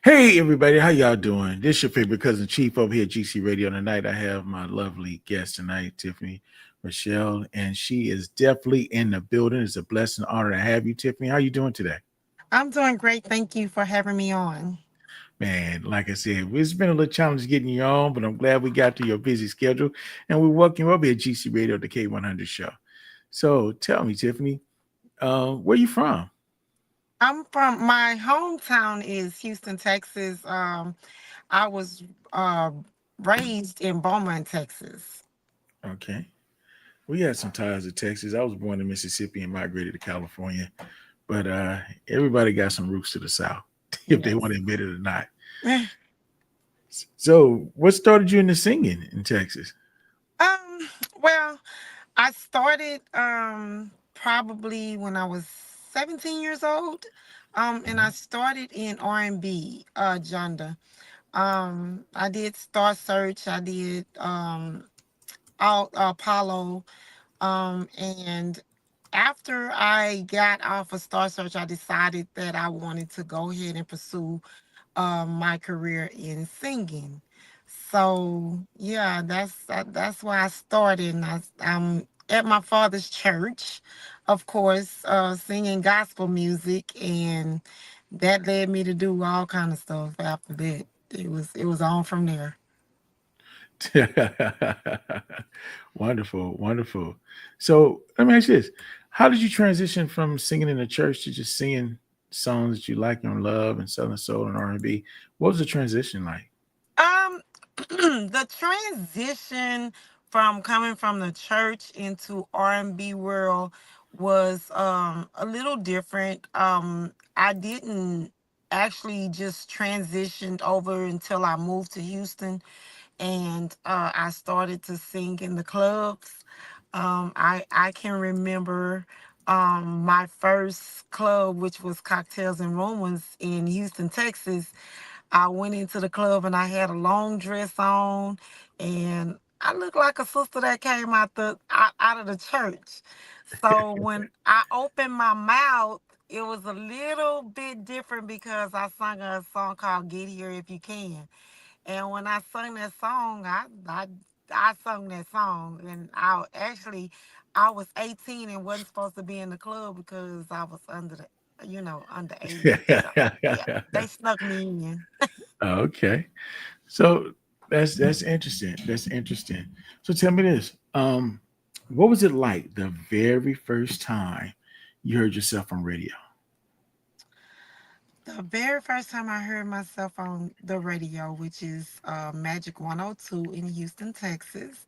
Hey everybody, how y'all doing? This your favorite cousin Chief over here at GC Radio. Tonight I have my lovely guest tonight, Tiffany Rochelle, and she is definitely in the building. It's a blessing, honor to have you, Tiffany. How you doing today? I'm doing great. Thank you for having me on. Man, like I said, it's been a little challenge getting you on, but I'm glad we got to your busy schedule, and we welcome you over here at GC Radio, the K100 show. So tell me, Tiffany, where you from? I'm from my hometown is Houston, Texas. I was raised in Beaumont, Texas. Okay. We had some ties to Texas. I was born in Mississippi and migrated to California. But everybody got some roots to the South, if they want Yes. to admit it or not. So, what started you into singing in Texas? Um, well, I started probably when I was 17 years old. And I started in R&B genre. I did Star Search, I did Apollo. And after I got off of Star Search, I decided that I wanted to go ahead and pursue my career in singing. So yeah, that's why I started. And I'm at my father's church, of course, singing gospel music, and that led me to do all kind of stuff. After that, it was on from there. Wonderful, wonderful. So, let me ask you this: how did you transition from singing in the church to just singing songs that you like and love and Southern soul and R&B? What was the transition like? Um, the transition from coming from the church into R&B world was a little different. I didn't actually just transitioned over until I moved to Houston, and I started to sing in the clubs. I can remember my first club, which was Cocktails and Rumors in Houston, Texas. I went into the club and I had a long dress on, and I looked like a sister that came out of the church. So when I opened my mouth, it was a little bit different because I sung a song called "Get Here If You Can," and when I sung that song, I sung that song, and I was 18 and wasn't supposed to be in the club because I was underage. So yeah, they snuck me in. Okay. So that's interesting. That's interesting. So tell me this. What was it like the very first time you heard yourself on radio? The very first time I heard myself on the radio, which is Magic 102 in Houston, Texas,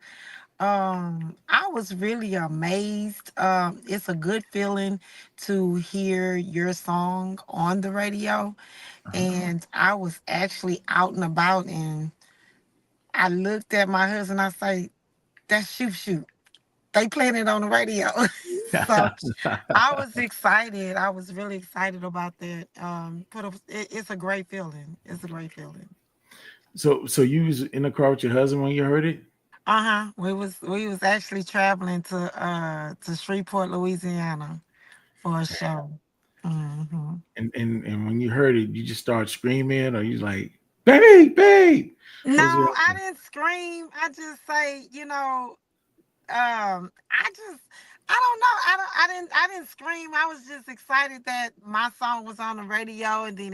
I was really amazed. It's a good feeling to hear your song on the radio. Uh-huh. And I was actually out and about, and I looked at my husband. I say, "That's shoot shoot. They playing it on the radio." So I was excited. I was really excited about that. It's a great feeling. It's a great feeling. So you was in the car with your husband when you heard it? Uh-huh. We was actually traveling to Shreveport, Louisiana for a show. Hmm. And when you heard it, you just start screaming or you like, babe, babe. No, What was your I reaction? didn't scream. I just say, I just I don't know. I didn't scream. I was just excited that my song was on the radio, and then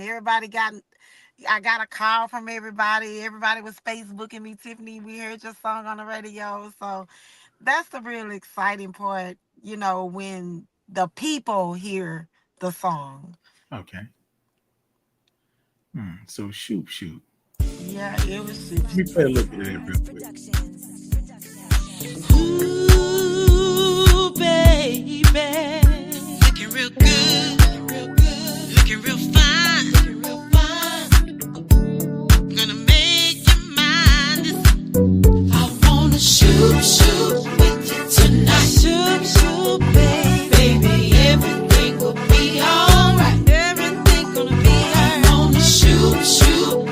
I got a call from everybody. Everybody was Facebooking me, "Tiffany, we heard your song on the radio." So that's the real exciting part, when the people hear the song. Okay. So shoot. Yeah, it was super. Let me play a little bit of that real quick. Ooh, baby. Looking real good. Looking real fine. Gonna make you mine. I wanna shoot with you tonight. Shoot, baby. Baby, everything will be alright. Everything gonna be alright. I wanna shoot with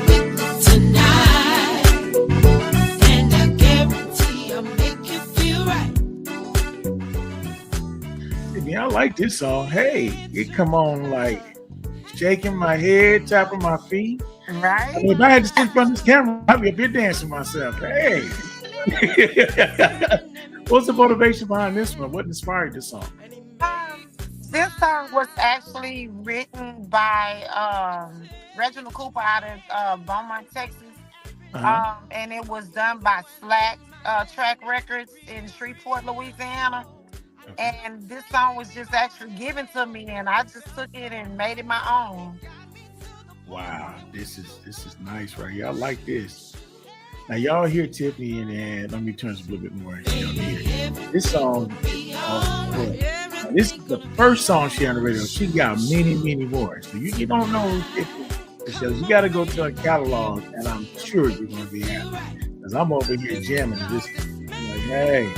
you tonight. And I guarantee I'll make you feel right. I like this song. Hey, it come on like shaking my head, tapping my feet. I Right? mean, if I had to sit in front of this camera, I'd be up here dancing myself. Hey. What's the motivation behind this one? What inspired this song? This song was actually written by Reginald Cooper out of Beaumont, Texas. Uh-huh. And it was done by Slack Track Records in Shreveport, Louisiana. Okay. And this song was just actually given to me, and I just took it and made it my own. Wow, this is nice right here. I like this. Now y'all hear Tiffany and let me turn this a little bit more. Y'all hear this song is off the hook. Now, this is the first song she on the radio. She got many, many more. So you don't know who Tiffany is. You got to go to her catalog, and I'm sure you're going to be happy. Because I'm over here jamming this. I'm like, hey.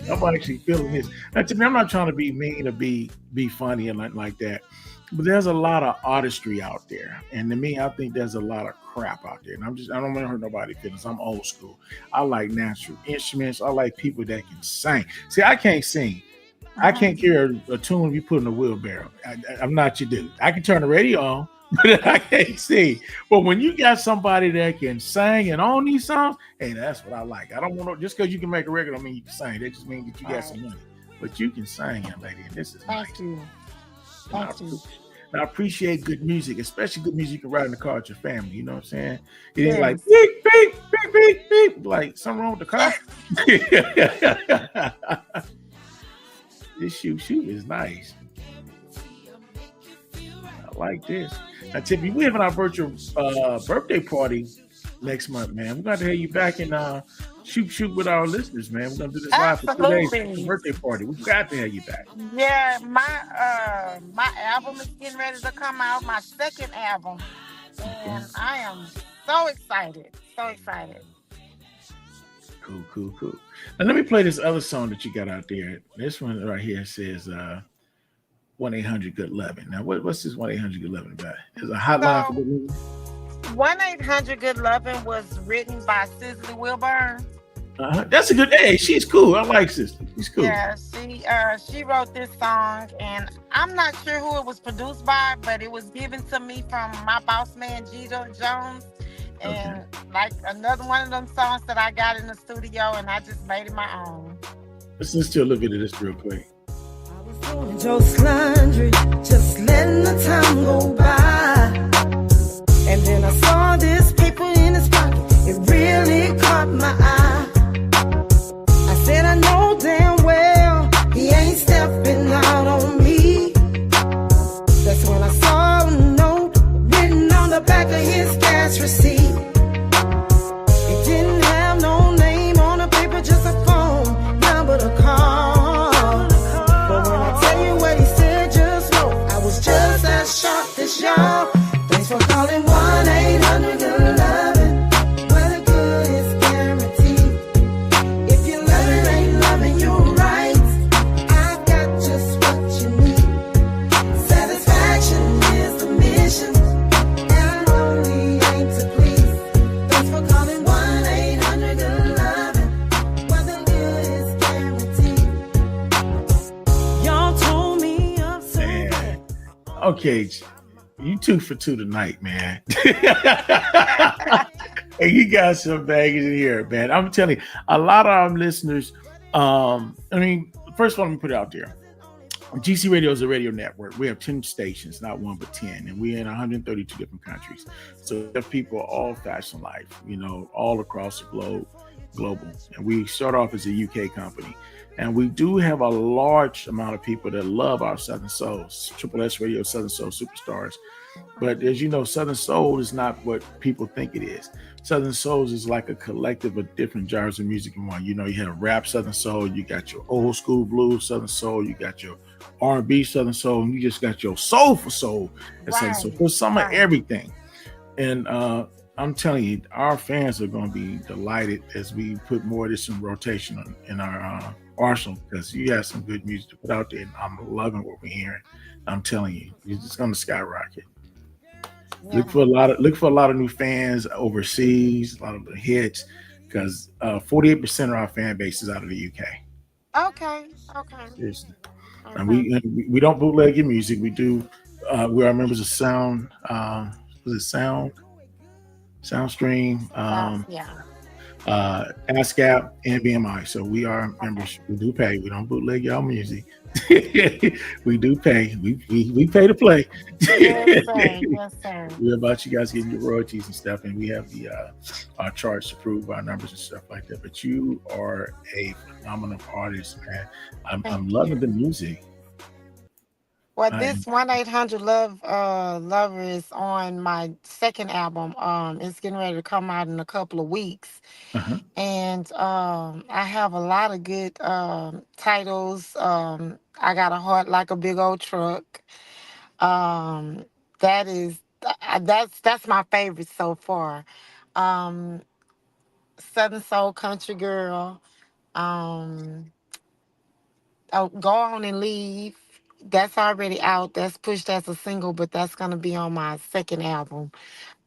I'm actually feeling this. Now, to me, I'm not trying to be mean or be funny and like that. But there's a lot of artistry out there. And to me, I think there's a lot of crap out there. And I don't want to hurt nobody's feelings. I'm old school. I like natural instruments. I like people that can sing. See, I can't sing. I can't carry a tune you put in a wheelbarrow. I'm not your dude. I can turn the radio on, but I can't sing. But when you got somebody that can sing and own these songs, hey, that's what I like. I don't want to, just because you can make a record, don't mean you can sing. That just means that you got some money. But you can sing, young lady, and this is nice. Thank you. Thank you. And I appreciate good music, especially good music you can ride in the car with your family. You know what I'm saying? It ain't like beep, beep, beep, beep, beep. Like something wrong with the car. This shoe is nice. I like this. Now, Tiffany, we having our virtual birthday party next month, man. We're going to have you back and shoot with our listeners, man. We're going to do this live for 2 days. For the birthday party. We've got to have you back. Yeah, my album is getting ready to come out, my second album. And I am so excited. So excited. Cool. Now let me play this other song that you got out there. This one right here says 1-800-GOOD-LOVIN'. Now what's this 1-800-GOOD-LOVIN' about? Is a hotline for good music? 1-800-GOOD-LOVIN' was written by Cicely Wilburn. That's a good. Hey, she's cool. I like Cicely. She's cool. Yeah, she wrote this song, and I'm not sure who it was produced by, but it was given to me from my boss man Jeter Jones. And like another one of them songs that I got in the studio, and I just made it my own. Let's listen to a little bit of this real quick. I was doing Joe's laundry, just letting the time go by. And then I saw this paper in his pocket. It really caught my eye. I said, I know damn well he ain't stepping out on me. That's when I saw a note written on the back of his gas receipt. It didn't have no name on the paper, just a phone number to call. But when I tell you what he said, just know I was just as shocked as y'all. Thanks for calling 1-800-GOOD-LOVIN'. Where the good is guaranteed. If you love it, ain't loving you right, I've got just what you need. Satisfaction is the mission, and I only aim to please. Thanks for calling 1-800-GOOD-LOVIN'. Where the good is guaranteed. Y'all told me I'm so good. Okay, you 2 for 2 tonight, man. Hey, you got some baggage in here, man. I'm telling you, a lot of our listeners. First of all, let me put it out there. GC Radio is a radio network. We have 10 stations, not one but 10, and we're in 132 different countries. So we have people all fashion life, all across the global. And we start off as a UK company. And we do have a large amount of people that love our Southern Souls, Triple S Radio, Southern Soul Superstars. But as you know, Southern Soul is not what people think it is. Southern Souls is like a collective of different genres of music in one. You have rap Southern Soul, you got your old school blues Southern Soul, you got your R&B Southern Soul, and you just got your soulful soul at Southern Soul. So some of everything. And I'm telling you, our fans are going to be delighted as we put more of this in rotation in our arsenal, because you have some good music to put out there, and I'm loving what we're hearing. I'm telling you, it's just going to skyrocket. Yeah. Look for a lot of new fans overseas, a lot of the hits, because 48% of our fan base is out of the UK. Okay. Seriously. And we don't bootleg your music. We do We are members of Sound. Was it Soundstream? Yeah. ASCAP and BMI. So we are members. We do pay. We don't bootleg y'all music. We do pay. We pay to play. Yes, sir. Yes, sir. We're about you guys getting your royalties and stuff, and we have the our charts to prove our numbers and stuff like that. But you are a phenomenal artist, man. I'm Thank loving the you. music. Well, I, this 1-800 Lover is on my second album. It's getting ready to come out in a couple of weeks. uh-huh. And I have a lot of good titles. I got a heart like a big old truck. Um, that is that's my favorite so far. Um, Southern Soul Country Girl. Um, oh, Go On and Leave. That's already out. That's pushed as a single, but that's gonna be on my second album.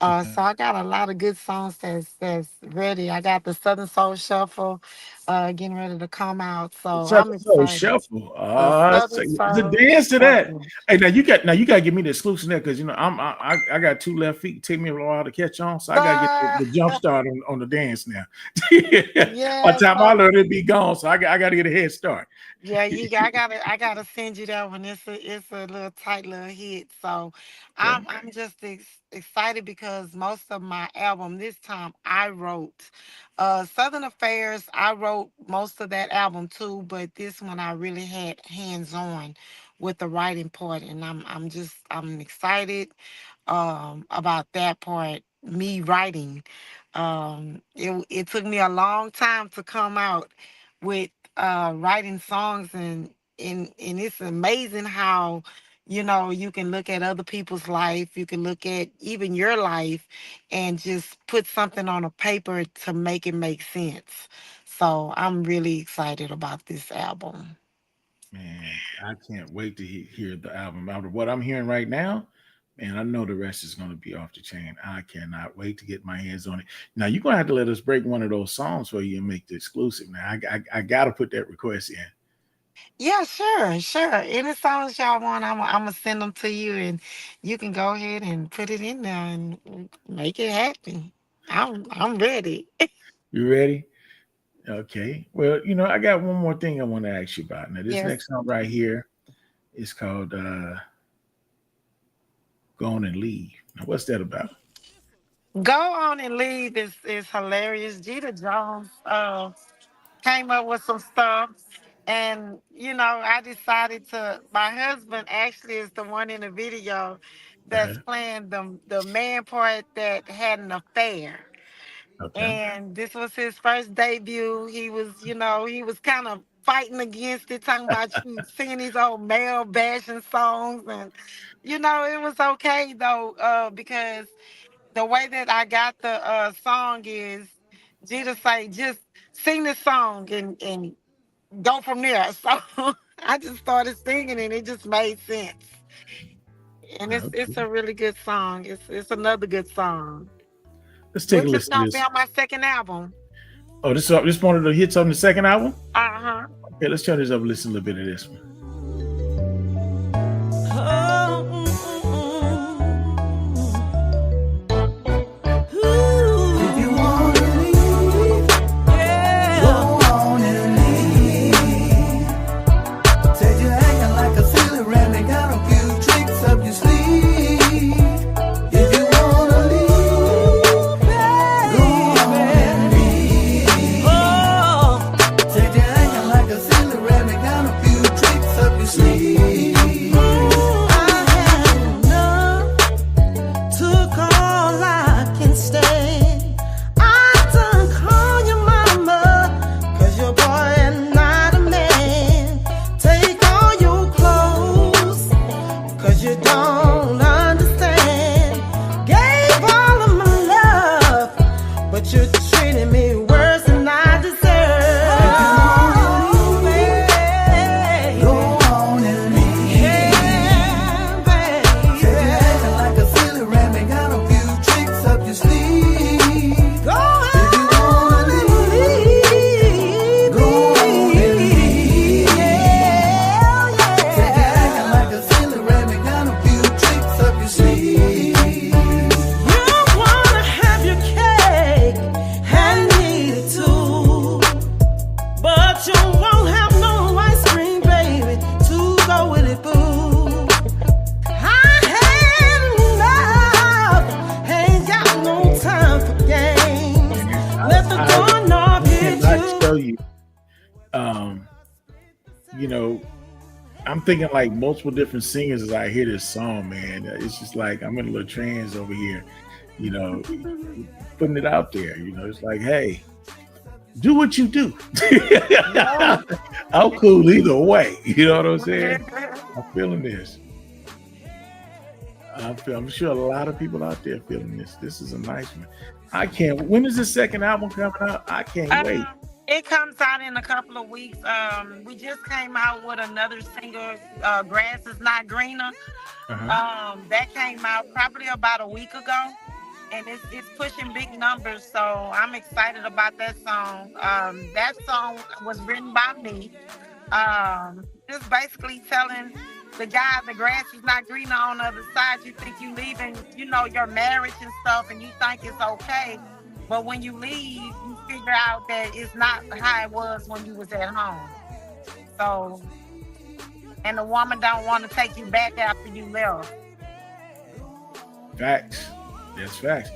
Okay. So I got a lot of good songs that's ready. I got the Southern Soul Shuffle, getting ready to come out. So I'm Southern Soul excited. Shuffle. The So Southern the Soul dance to that. Shuffle. Hey, now you gotta give me the exclusive there because you know I got two left feet. Take me a while to catch on, so I gotta get Uh, the jump start on the dance now. By the yeah, time I so learn it be gone, so I gotta get a head start. yeah, I gotta send you that one. It's a little tight little hit. So Okay. I'm just excited because most of my album this time I wrote. Southern Affairs, I wrote most of that album too, but this one I really had hands on with the writing part, and I'm excited about that part. Me writing, it took me a long time to come out with writing songs, and it's amazing how you can look at other people's life, you can look at even your life and just put something on a paper to make it make sense. So I'm really excited about this album. Man, I can't wait to hear the album. Out of what I'm hearing right now, man, I know the rest is going to be off the chain. I cannot wait to get my hands on it. Now you're gonna have to let us break one of those songs for you and make the exclusive. Now I got to put that request in. Yeah, sure. Any songs y'all want, I'm gonna send them to you, and you can go ahead and put it in there and make it happen. I'm ready. You ready? Okay. Well, I got one more thing I want to ask you about. Now, this Yes. next song right here is called Go On and Leave. Now, what's that about? Go On and Leave is hilarious. Jeter Jones came up with some stuff, and I decided to. My husband actually is the one in the video that's Uh-huh. playing the man part that had an affair. Okay. And this was his first debut. He was kind of fighting against it, talking about you singing these old male bashing songs, and it was okay though, because the way that I got the song is Jeter say just sing the song and go from there. So I just started singing and it just made sense. And it's Okay. a really good song. It's another good song, Let's take a which is listen to gonna be this. on my second album. Oh, this one of the hits on the second album? Uh-huh. Okay, let's turn this up and listen a little bit of this one. If you wanna leave, go on and leave. Said you're acting like a silly rabbit, got a few tricks up your sleeve. If you wanna leave, go on and leave. Said you're acting like a silly rabbit, got a few tricks you know, I'm thinking like multiple different singers as I hear this song, man. It's just like I'm in a little trance over here, you know, putting it out there. It's like, hey, do what you do. Yeah. I'm cool either way. You know what I'm saying? I'm feeling this. I'm sure a lot of people out there feeling this. This is a nice one. I can't. When is the second album coming out? I can't wait. It comes out in a couple of weeks. We just came out with another single, "Grass Is Not Greener." Uh-huh. That came out probably about a week ago, and it's pushing big numbers. So I'm excited about that song. That song was written by me. Just basically telling the guy the grass is not greener on the other side. You think you leaving, your marriage and stuff, and you think it's okay. But when you leave, you figure out that it's not how it was when you was at home. So, and the woman don't want to take you back after you left. Facts. That's facts.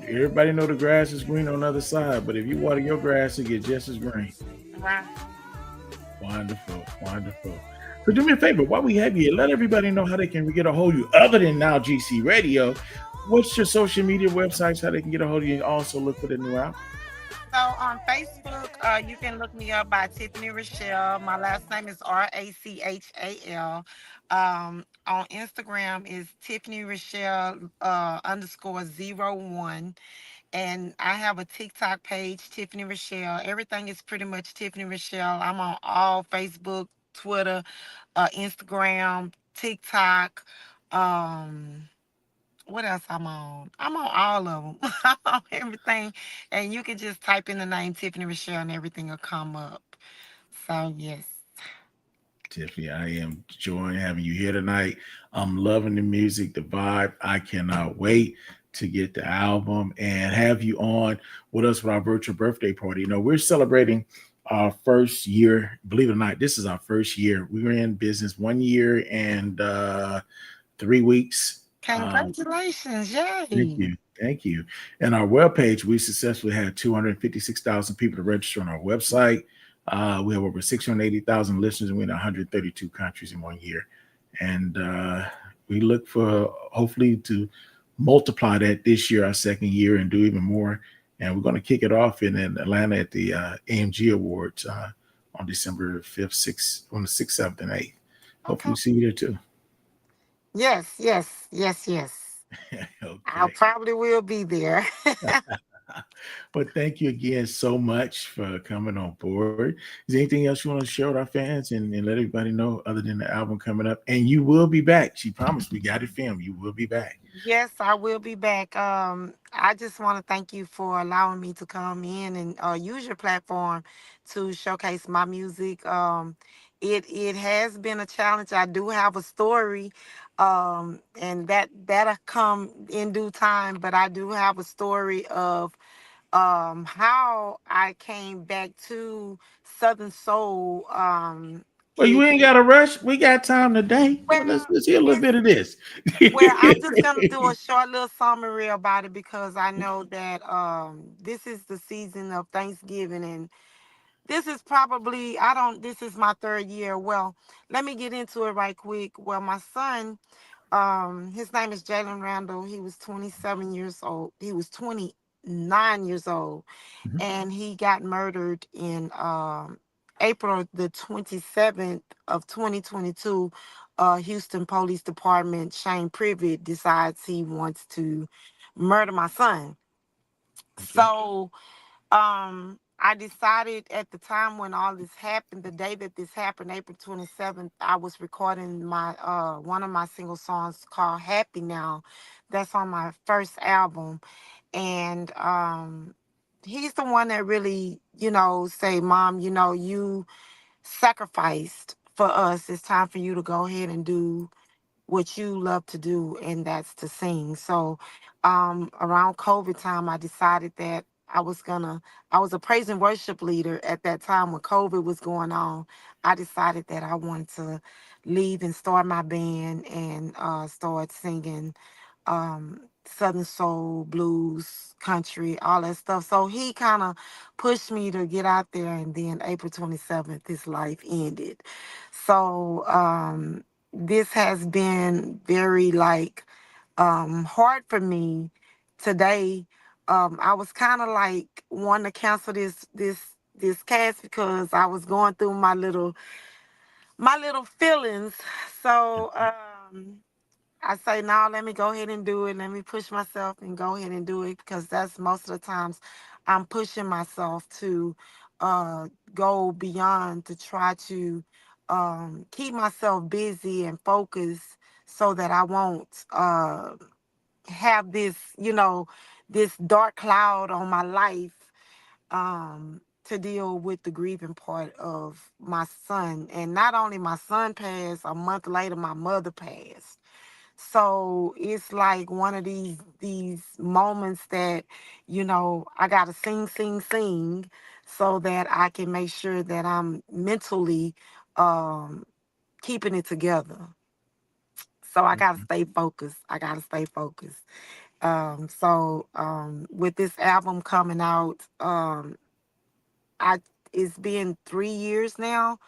Everybody know the grass is green on the other side, but if you water your grass, it get just as green. Right. Wonderful, wonderful. So do me a favor, while we have you, let everybody know how they can get a hold of you other than Now GC Radio. What's your social media websites, how they can get a hold of you, and also look for the new album? So on Facebook, you can look me up by Tiffany Rochelle. My last name is Rachal. On Instagram is Tiffany Rochelle _01. And I have a TikTok page, Tiffany Rochelle. Everything is pretty much Tiffany Rochelle. I'm on all Facebook, Twitter, Instagram, TikTok. Um, what else I'm on? I'm on all of them. I'm on everything. And you can just type in the name Tiffany Rochelle and everything will come up. So, yes. Tiffany, I am enjoying having you here tonight. I'm loving the music, the vibe. I cannot wait to get the album and have you on with us for our virtual birthday party. We're celebrating our first year. Believe it or not, this is our first year. We were in business 1 year and 3 weeks. Congratulations. Thank Yay. you. Thank you. And our webpage, we successfully had 256,000 people to register on our website. We have over 680,000 listeners, and we're in 132 countries in 1 year. And we look for hopefully to multiply that this year, our second year, and do even more. And we're going to kick it off in Atlanta at the AMG Awards on December 5th, 6th, on the 6th, 7th, and 8th. Okay. Hopefully see you there too. Yes, yes, yes, yes. I Okay. probably will be there. But thank you again so much for coming on board. Is there anything else you want to share with our fans and let everybody know other than the album coming up? And you will be back. She promised, we got it filmed. You will be back. Yes, I will be back. I just want to thank you for allowing me to come in and use your platform to showcase my music. It has been a challenge. I do have a story, and that'll come in due time. But I do have a story of how I came back to Southern Soul. Well, you It ain't got to rush. We got time today. Well, well, let's hear a little bit of this. Well, I'm just gonna do a short little summary about it because I know that this is the season of Thanksgiving and this is probably I don't this is my third year. Well, let me get into it right quick. Well, my son, his name is Jalen Randall. He was 27 years old. He was 29 years old Mhm. and he got murdered in April the 27th of 2022. Houston Police Department Shane Privet decides he wants to murder my son. Okay. So I decided at the time when all this happened, the day that this happened, April 27th, I was recording my one of my single songs called Happy Now. That's on my first album. And he's the one that really, say, Mom, you sacrificed for us. It's time for you to go ahead and do what you love to do, and that's to sing. So around COVID time, I decided that I was a praise and worship leader at that time when COVID was going on. I decided that I wanted to leave and start my band and start singing Southern soul, blues, country, all that stuff. So he kind of pushed me to get out there. And then April 27th, his life ended. So this has been very like hard for me today. I was kind of like wanting to cancel this cast because I was going through my little feelings. So I say, no, let me go ahead and do it. Let me push myself and go ahead and do it because that's most of the times I'm pushing myself to go beyond to try to keep myself busy and focused so that I won't have this dark cloud on my life to deal with the grieving part of my son. And not only my son passed, a month later, my mother passed. So it's like one of these moments that, I gotta sing, so that I can make sure that I'm mentally um keeping it together. So I gotta stay focused. I gotta stay focused. With this album coming out, I it's been 3 years now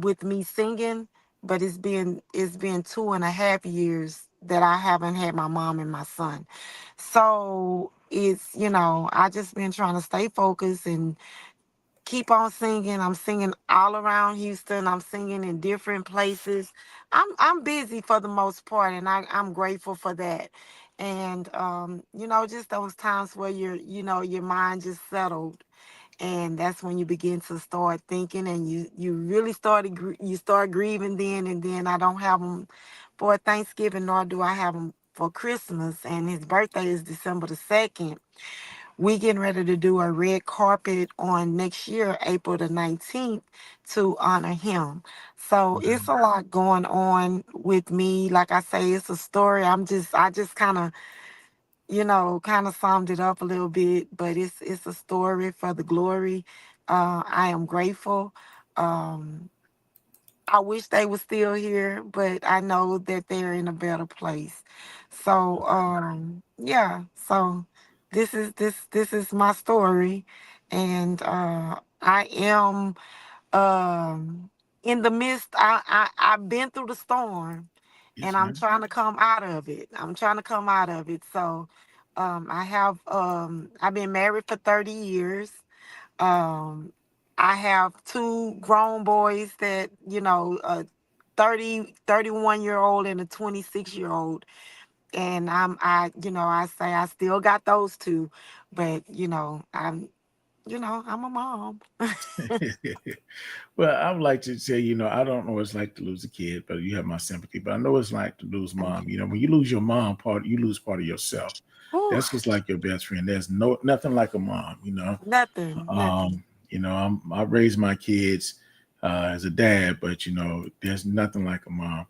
with me singing, but it's been 2.5 years that I haven't had my mom and my son. So it's I just been trying to stay focused and keep on singing. I'm singing all around Houston. I'm singing in different places. I'm busy for the most part, and I'm grateful for that. And just those times where your mind just settled, and that's when you begin to start thinking, and you really you start grieving then. And then I don't have them for Thanksgiving, nor do I have them for Christmas, and his birthday is December the 2nd. We getting ready to do a red carpet on next year, April the 19th, to honor him. So it's a lot going on with me. Like I say, it's a story. I just kind of summed it up a little bit, but it's a story for the glory. I am grateful. Um, I wish they were still here, but I know that they're in a better place. So yeah, so this is my story, and I am in the midst. I've been through the storm, and Yes, I'm ma'am. trying to come out of it. I'm trying to come out of it. So I've been married for 30 years. Um, I have two grown boys that, a 31-year-old and a 26-year-old. And I say I still got those two, but I'm a mom. Well, I would like to say, I don't know what it's like to lose a kid, but you have my sympathy. But I know it's like to lose Thank mom. you. When you lose your mom, you lose part of yourself. Whew, That's just like your best friend. There's nothing like a mom. nothing. I raised my kids as a dad, but there's nothing like a mom.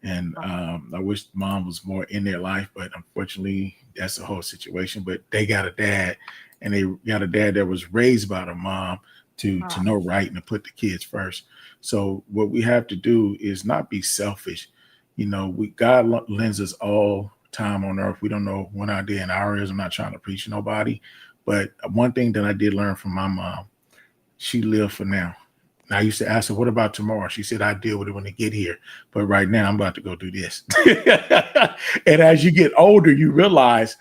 And I wish mom was more in their life, but unfortunately, that's the whole situation. But they got a dad, and they got a dad that was raised by the mom to Right, know right and to put the kids first. So what we have to do is not be selfish. God lends us all time on earth. We don't know when our day and hour is. I'm not trying to preach to nobody, but one thing that I did learn from my mom, she lived for now. And I used to ask her, what about tomorrow? She said, I deal with it when they get here. But right now, I'm about to go do this. And as you get older, you realize,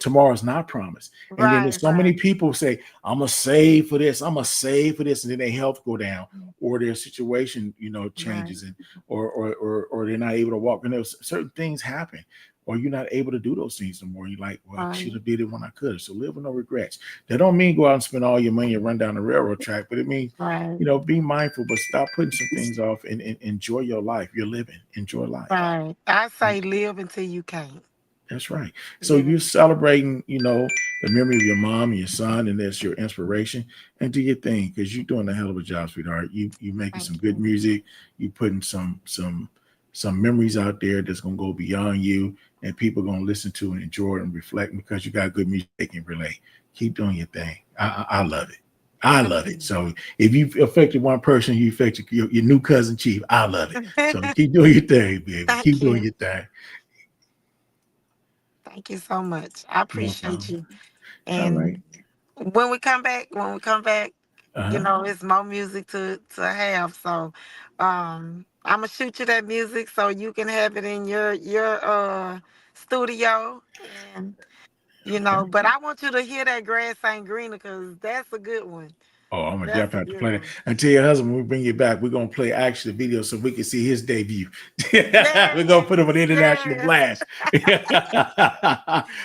tomorrow's not promised. And then there's right, so many right, people say, I'm going to save for this. I'm going to save for this. And then their health go down or their situation, right, changes and or they're not able to walk. And there's certain things happen or you're not able to do those things no more. You're like, well, I should right, have did it when I could. So live with no regrets. That don't mean go out and spend all your money and run down the railroad track, but it means, right, be mindful, but stop putting some things off and enjoy your life. You're living. Enjoy life. right. I say live until you can't. That's right. So Live. you're celebrating, the memory of your mom and your son, and that's your inspiration. And do your thing because you're doing a hell of a job, sweetheart. You making Thank some good you. music. You putting some memories out there that's gonna go beyond you, and people gonna listen to and enjoy it and reflect because you got good music they can relate. Keep doing your thing. I love it. I love it. So if you affected one person, you affected your new cousin Chief. I love it. So keep doing your thing, baby. Thank Keep doing you. your thing. Thank Thank you so much. I No appreciate problem. you. All right. And when we come back, Uh-huh. it's more music to have. So I'm gonna shoot you that music so you can have it in your studio. And but I want you to hear that grass ain't greener because that's a good one. Oh, I'm gonna That's definitely a have to good play that. one. And tell your husband when we bring you back, we're gonna play actually the video so we can see his debut. We're gonna Yes, put him on the international yes, blast.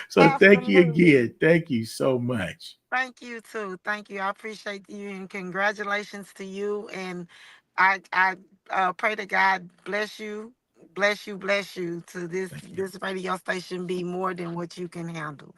So thank you absolutely. again. Thank you so much. Thank you too. Thank you. I appreciate you and congratulations to you. And I pray that God bless you to Thank you. this radio station be more than what you can handle.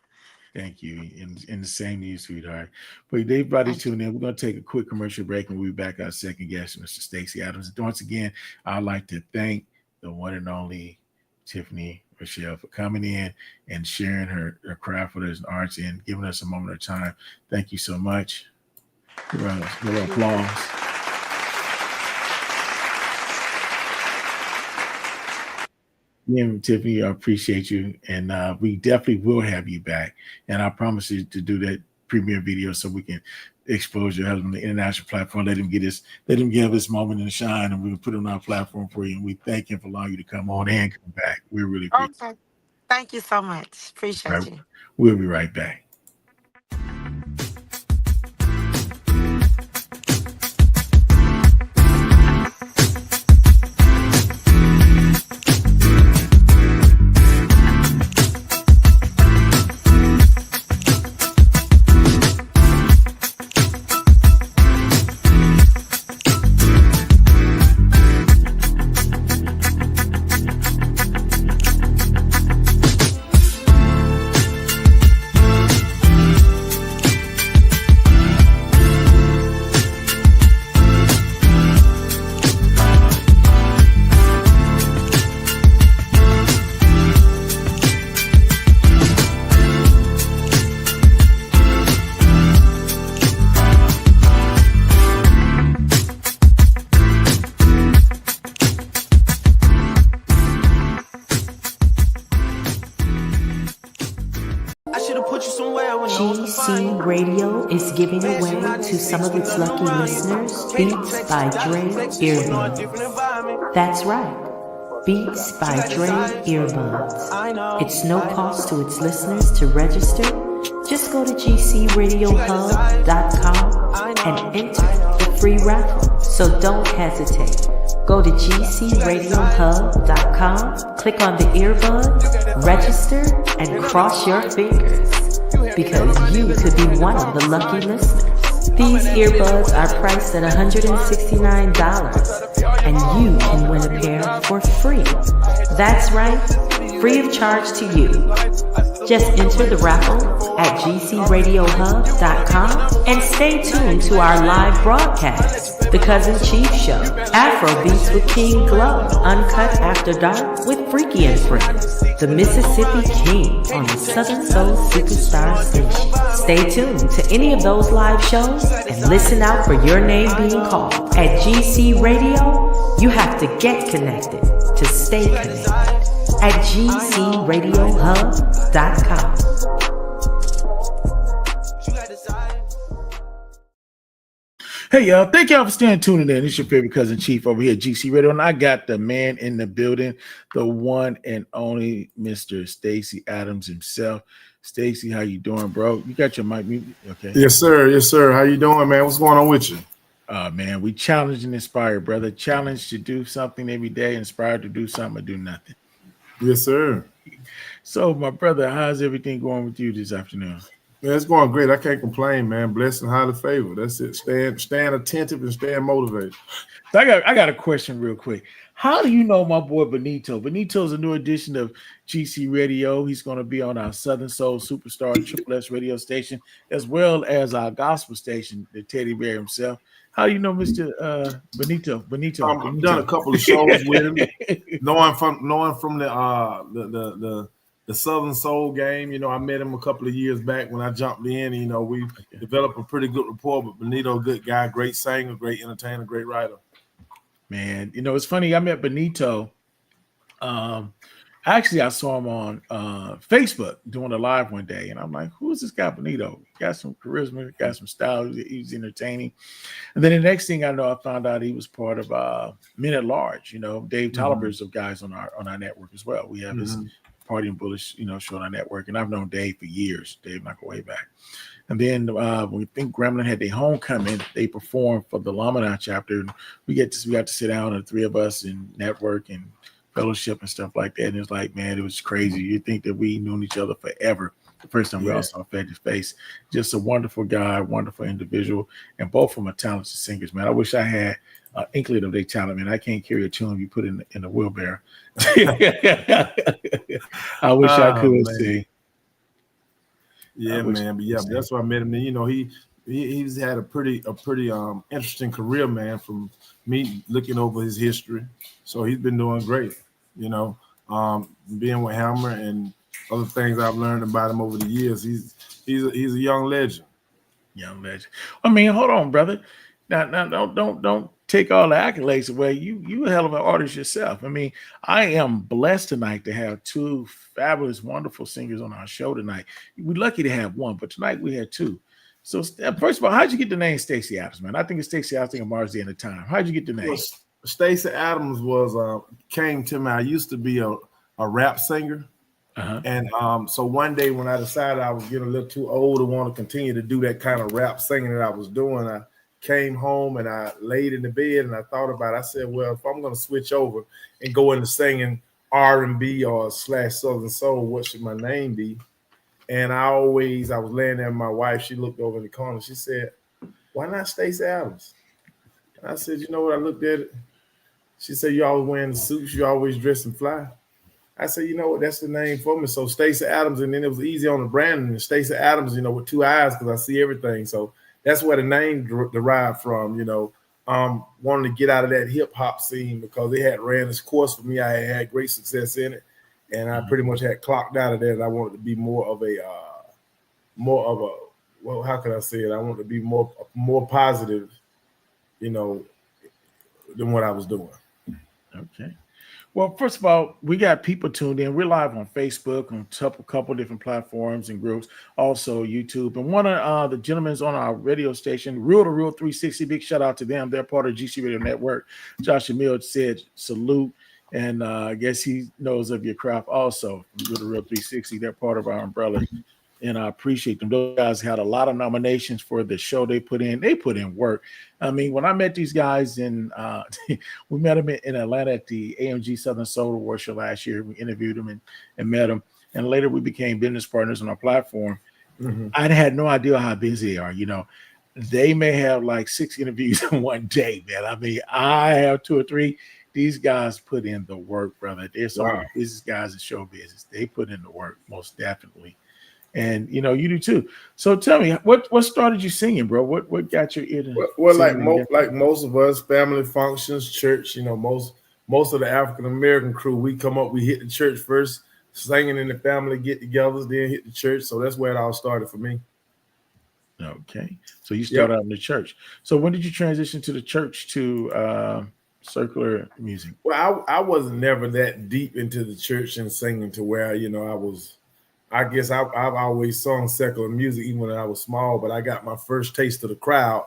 Thank you. In the same to you, sweetheart. But everybody Thank you. tune in. We're going to take a quick commercial break and we'll be back. Our second guest, Mr. Stacey Adams. Once again, I'd like to thank the one and only Tiffany Rochelle for coming in and sharing her craft with us and arts and giving us a moment of time. Thank you so much. Round of applause. Yeah, Tiffany, I appreciate you, and we definitely will have you back. And I promise you to do that premiere video so we can expose your husband on the international platform. Let him give his moment in the shine, and we'll put it on our platform for you. And we thank him for allowing you to come on and come back. We really appreciate Okay. Thank you so much. it. Right? Appreciate you. We'll be right back. GC Radio is giving away to some of its lucky listeners Beats by Dre earbuds. That's right, Beats by Dre earbuds. It's no cost to its listeners to register. Just go to gcradiohub.com and enter the free raffle. So don't hesitate. Go to gcradiohub.com, click on the earbud, register, and cross your fingers. Because you could be one of the lucky listeners. These earbuds are priced at $169, and you can win a pair for free. That's right, free of charge to you. Just enter the raffle at gcradiohub.com and stay tuned to our live broadcast, The Cuzzin Chief Show, Afro Beats with King Glow, Uncut After Dark with Freaky and Friends, the Mississippi King on the Southern Soul Superstar Station. Stay tuned to any of those live shows and listen out for your name being called. At GC Radio, you have to get connected to stay connected. At gcradiohub.com. Hey, y'all. Thank y'all for staying tuned in. It's your favorite cousin Chief over here at GC Radio. And I got the man in the building, the one and only Mr. Stacey Adams himself. Stacey, how you doing, bro? You got your mic muted? Okay. Yes, sir. Yes, sir. How you doing, man? What's going on with you? Man, we challenge and inspire, brother. Challenge to do something every day, inspired to do something or do nothing. Yes, sir. So, my brother, how's everything going with you this afternoon? Yeah, it's going great. I can't complain, man. Blessed and highly favored. That's it. Staying attentive and staying motivated. So I got a question real quick. How do you know my boy Benito? Benito's a new edition of GC Radio. He's going to be on our Southern Soul Superstar Triple S radio station, as well as our gospel station, the Teddy Bear himself. How do you know Mr. Benito? I've done a couple of shows with him. knowing from the Southern Soul game. You know, I met him a couple of years back when I jumped in. You know, we developed a pretty good rapport. But Benito, good guy, great singer, great entertainer, great writer. Man, you know, it's funny. I met Benito. I Actually, I saw him on Facebook doing a live one day, and I'm like, "Who's this guy, Benito? Got some charisma, got some style. He's entertaining." And then the next thing I know, I found out he was part of Men at Large. You know, Dave Tolliver's of guys on our network as well. We have his Party and Bullish, show on our network, and I've known Dave for years. Dave, I go way back. And then when we think Gremlin had their homecoming, they performed for the alumni chapter. And we got to sit down, and the three of us, and network and fellowship and stuff like that. And it's like, man, it was crazy. You think that we known each other forever. The first time we all saw face to face. Just a wonderful guy, wonderful individual, and both of them are talented singers, man. I wish I had inkling of their talent, man. I can't carry a tune you put in a wheelbarrow. I wish I could sing. Yeah, man. But yeah, that's why I met him. And, he's had a pretty interesting career, man, from me looking over his history. So he's been doing great, being with Hammer and other things I've learned about him over the years. He's a young legend. Young legend. I mean, hold on, brother. Now don't take all the accolades away. You a hell of an artist yourself. I mean, I am blessed tonight to have two fabulous, wonderful singers on our show tonight. We're lucky to have one, but tonight we had two. So first of all, how'd you get the name STACII Adams, man? I think it's STACII. I think of Mars Day and the Time. How'd you get the name? Well, STACII Adams came to me. I used to be a rap singer. And so one day when I decided I was getting a little too old to want to continue to do that kind of rap singing that I was doing, I came home and I laid in the bed and I thought about it. I said, well, if I'm going to switch over and go into singing R&B or / Southern Soul, what should my name be? And I was laying there with my wife. She looked over in the corner. She said, why not STACII Adams? And I said, you know what? I looked at it. She said, you always wearing the suits. You always dressing fly. I said, you know what? That's the name for me. So STACII Adams, and then it was easy on the branding. And STACII Adams, with two eyes because I see everything. So that's where the name derived from. Wanting to get out of that hip hop scene because it had ran its course for me. I had great success in it, and I pretty much had clocked out of that. And I wanted to be more of a well, how can I say it? I wanted to be more positive, than what I was doing. Okay. Well, first of all, we got people tuned in. We're live on Facebook, on a couple different platforms and groups, also YouTube. And one of the gentlemen's on our radio station, Real to Real 360, big shout out to them. They're part of the GC Radio Network. Josh Emil said salute, and I guess he knows of your craft also. Real to Real 360, they're part of our umbrella, and I appreciate them. Those guys had a lot of nominations for the show they put in. They put in work. I mean, when I met these guys we met them in Atlanta at the AMG Southern Soul Award show last year. We interviewed them and met them. And later we became business partners on our platform. I had no idea how busy they are. They may have like 6 interviews in one day, man. I mean, I have 2 or 3. These guys put in the work, brother. They're some of the business guys in show business. They put in the work, most definitely. And you do too. So tell me, what started you singing, bro? What got your ear to? Well, like most of us, family functions, church. Most of the African American crew, we come up, we hit the church first, singing in the family get-togethers, then hit the church. So that's where it all started for me. Okay, so you started out in the church. So when did you transition to the church to secular music? Well, I was never that deep into the church and singing to where I was. I guess I've always sung secular music even when I was small, but I got my first taste of the crowd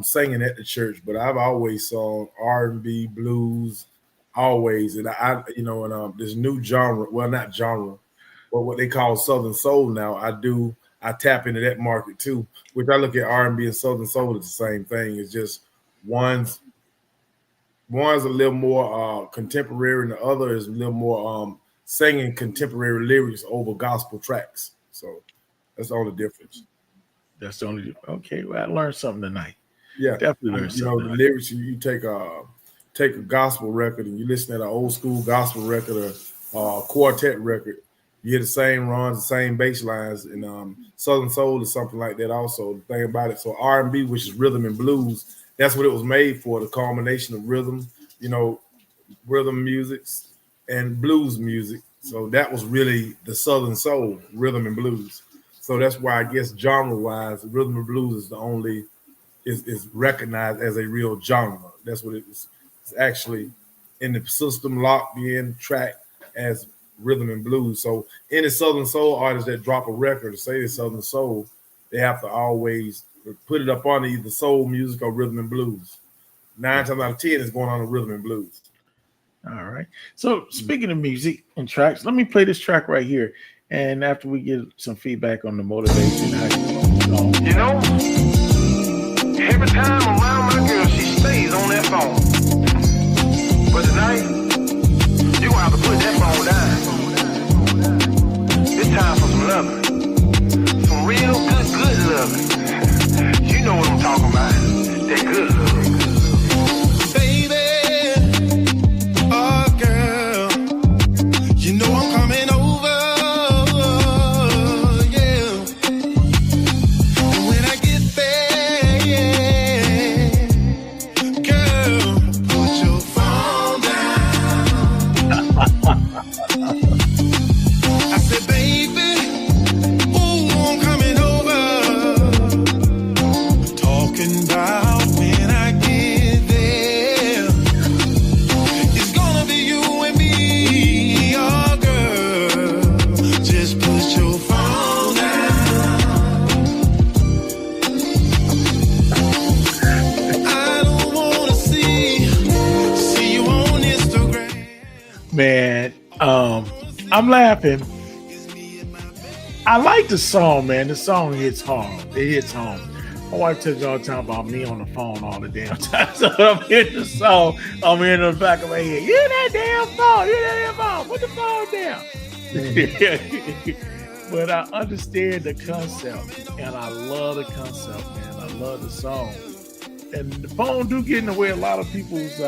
singing at the church. But I've always sung R&B, blues, always. And this new genre, well, not genre, but what they call Southern Soul now, I tap into that market too, which I look at R&B and Southern Soul as the same thing. It's just one's a little more contemporary and the other is a little more singing contemporary lyrics over gospel tracks. So that's the only difference. That's the only difference. Okay, well, I learned something tonight. Yeah, definitely learned something. The lyrics, you take a gospel record and you listen to an old school gospel record or quartet record, you hear the same runs, the same bass lines, and Southern Soul is something like that also. The thing about it, so R&B, which is rhythm and blues, that's what it was made for, the culmination of rhythm, rhythm music and blues music. So that was really the Southern Soul, rhythm and blues. So that's why I guess genre-wise, rhythm and blues is the only is recognized as a real genre. That's what it is. It's actually in the system locked in track as rhythm and blues. So any Southern soul artist that drop a record to say it's Southern soul, they have to always put it up on either soul music or rhythm and blues. 9 times out of 10 is going on the rhythm and blues. All right. So speaking of music and tracks, let me play this track right here. And after we get some feedback on the motivation, you know, every time around my girl, she stays on that phone. But tonight, you gonna have to put that phone down. It's time for some loving. Some real good loving. You know what I'm talking about. That good loving. Baby, oh girl, you know I'm coming over, yeah. And when I get there, yeah, girl, put your phone down. I said, baby, ooh, I'm coming over. Talking about when I get there, it's gonna be you and me, oh girl. Just put your phone down. I don't wanna see you on Instagram. man, I'm laughing. I like the song, man. The song hits home. It hits home. My wife tells you all the time about me on the phone all the damn time. So I'm hearing the song. I'm hearing in the back of my head. You that damn phone. You that damn phone. Put the phone down. But I understand the concept, and I love the concept, man. I love the song. And the phone do get in the way of a lot of people's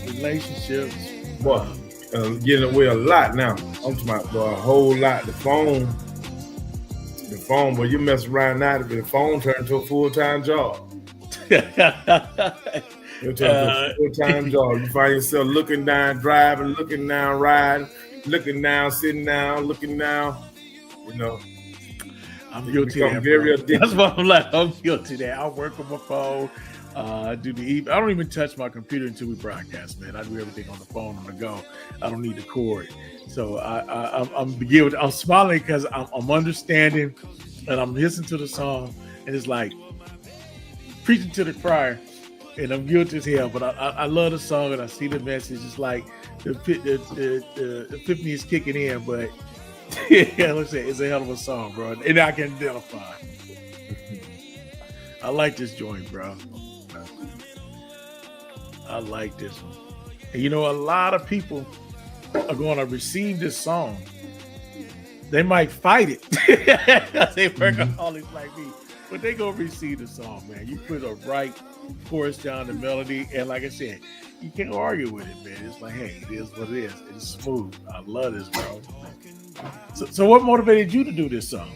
relationships. Boy, getting away a lot now. I'm talking about a whole lot. The phone, but you mess around now, the phone turned into a full-time job. It turned into a full-time job. You find yourself looking down, driving, looking down, riding, looking down, sitting down, looking down. You know, I'm guilty of that. Very addictive. That's what I'm like. I'm guilty of that. I work on my phone. I do the. I don't even touch my computer until we broadcast, man. I do everything on the phone on the go. I don't need the cord. So I'm smiling because I'm understanding, and I'm listening to the song, and it's like preaching to the choir, and I'm guilty as hell. But I love the song, and I see the message. It's like the epiphany is kicking in, but yeah, let's say it's a hell of a song, bro, and I can identify. I like this joint, bro. I like this one. And you know, a lot of people are going to receive this song. They might fight it. They workaholics like me. But they going to receive the song, man. You put a right chorus down, the melody, and like I said, you can't argue with it, man. It's like, hey, it is what it is. It's smooth. I love this, bro. So what motivated you to do this song?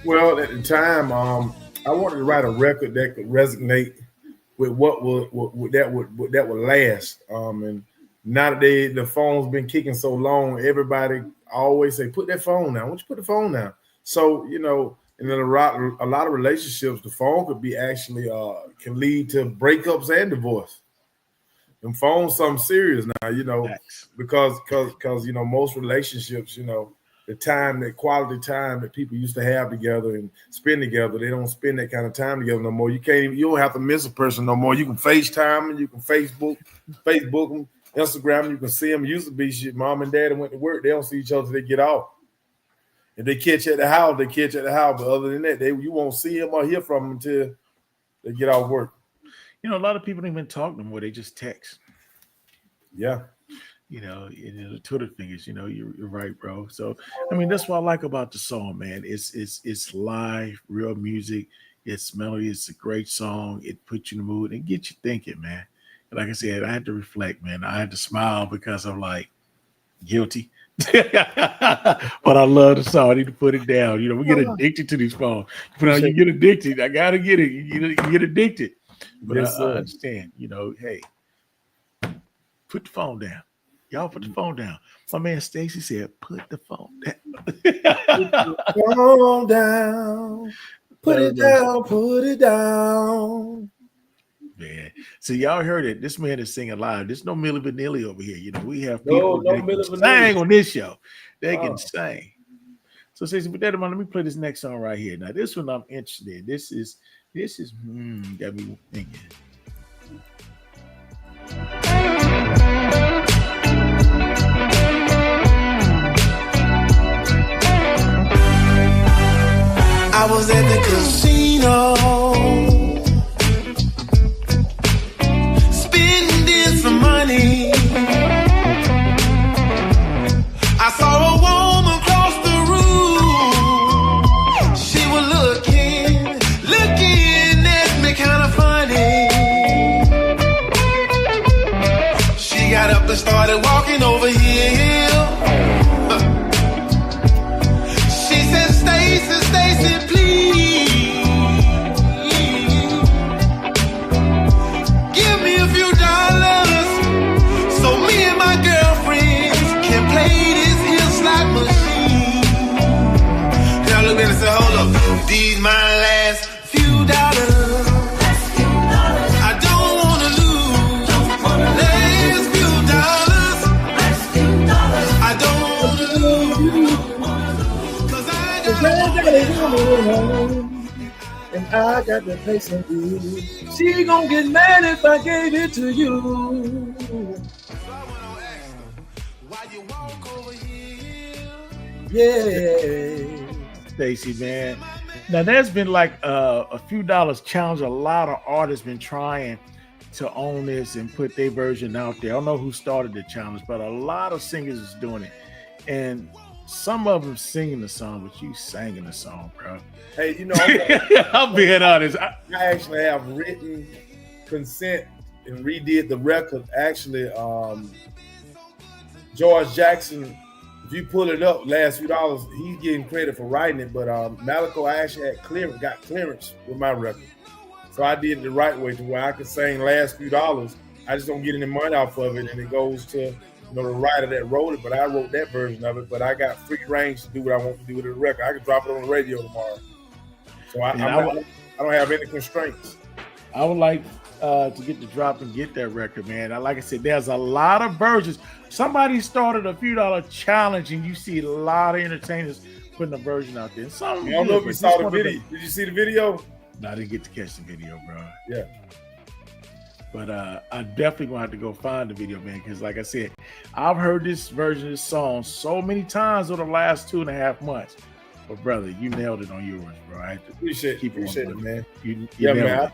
Well, at the time, I wanted to write a record that could resonate with what would last. And now that the phone's been kicking so long, everybody always say, "Put that phone down." Why don't you put the phone down? So you know, and then a lot of relationships, the phone could be actually can lead to breakups and divorce. And phone's something serious now, you know, because you know most relationships, you know, the quality time that people used to have together and spend together, they don't spend that kind of time together no more. You don't have to miss a person no more. You can FaceTime and you can Facebook them, Instagram, you can see them. Used to be shit. Mom and dad went to work. They don't see each other till they get off. If they catch at the house, they catch at the house. But other than that, you won't see them or hear from them until they get off work. You know, a lot of people don't even talk no more. They just text. Yeah. You know, the Twitter fingers, you know, you're right, bro. So, I mean, that's what I like about the song, man. It's live, real music. It's melody. It's a great song. It puts you in the mood and gets you thinking, man. And like I said, I had to reflect, man. I had to smile because I'm like, guilty. But I love the song. I need to put it down. You know, we get addicted to these phones. You get addicted. I got to get it. You get addicted. But yes, I understand, you know, hey, put the phone down. Y'all put the phone down. My man Stacy said, put the phone down. Put the phone down. Put it down. Put it down. man. So y'all heard it. This man is singing live. There's no Milli Vanilli over here. You know, we have No, people no that Milli can Vanilli. sing on this show. They can Oh. sing. So Stacey, with that in mind, let me play this next song right here. Now, this one I'm interested in. This is got me thinking. I was at the casino, spending some money. I saw a woman cross the room. She was looking at me kind of funny. She got up and started walking over here. She said, Stacy, please give me a few dollars so me and my girlfriends can play this here slot machine. Now look at it and say, hold up, these my last few dollars. I don't wanna lose last few dollars. I don't wanna lose. And I got to pay some bills. She gon' get mad if I gave it to you. Yeah. Stacey, man. Now there's been like a few dollars challenge. A lot of artists been trying to own this and put their version out there. I don't know who started the challenge, but a lot of singers is doing it. And some of them singing the song, but you singing the song, bro. Hey, you know, I'm being honest. I actually have written consent and redid the record. Actually, George Jackson, if you pull it up, last few dollars, he's getting credit for writing it. But Malico, I actually got clearance with my record. So I did it the right way to where I could sing last few dollars. I just don't get any money off of it, and it goes to the writer that wrote it, but I wrote that version of it. But I got free range to do what I want to do with the record. I could drop it on the radio tomorrow. So I don't have any constraints. I would like to get the drop and get that record, man. Like I said, there's a lot of versions. Somebody started a few dollar challenge, and you see a lot of entertainers putting a version out there. I don't know if you saw the video. Did you see the video? No, I didn't get to catch the video, bro. Yeah. But I definitely gonna have to go find the video, man, because like I said, I've heard this version of this song so many times over the last 2.5 months. But brother, you nailed it on yours, bro. I appreciate it, man. You man.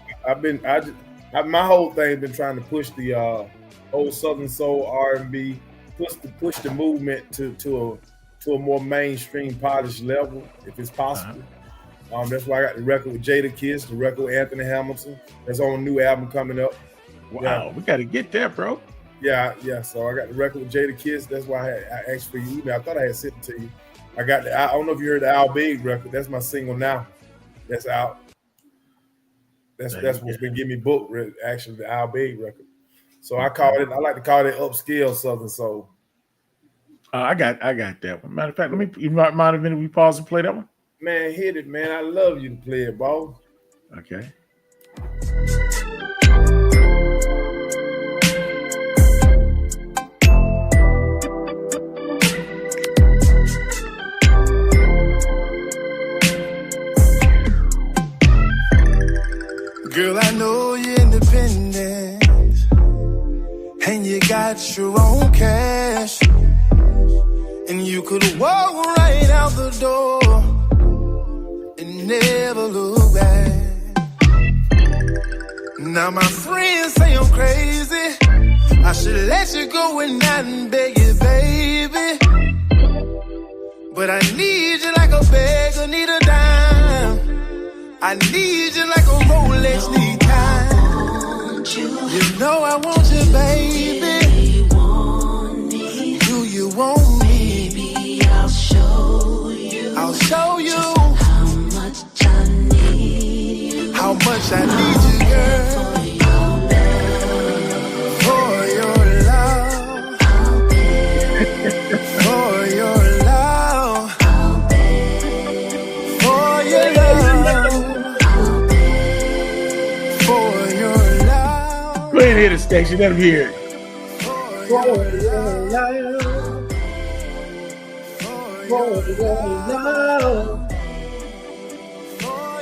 My whole thing been trying to push the old Southern soul R&B, push the movement to a more mainstream polished level, if it's possible. That's why I got the record with Jada Kiss, the record with Anthony Hamilton. There's on a new album coming up. Wow, yeah. We got to get that, bro. Yeah. So I got the record with Jada Kiss. That's why I asked for your email. I thought I had sent it to you. I don't know if you heard the Al Big record. That's my single now. That's out. That's what's been getting me booked. Actually, the Al Big record. So I like to call it upscale Southern soul. I got that one. Matter of fact, you mind a minute we pause and play that one? Man, hit it, man. I love you to play it, boss. Okay. Girl, I know you're independent and you got your own cash, and you could walk right out the door and never look back. Now my friends say I'm crazy, I should let you go and not beg you, baby, but I need you like a beggar need a dime. I need you like a Rolex need time. You know I want you, baby. Do you want me? Baby, I'll show you. I'll show you how much I need you. How much I need you, girl. For your love. I'll beg. For your love. I'll beg. For your love. For your love. hear it, Stacey. Let him hear it. For your love. For your love.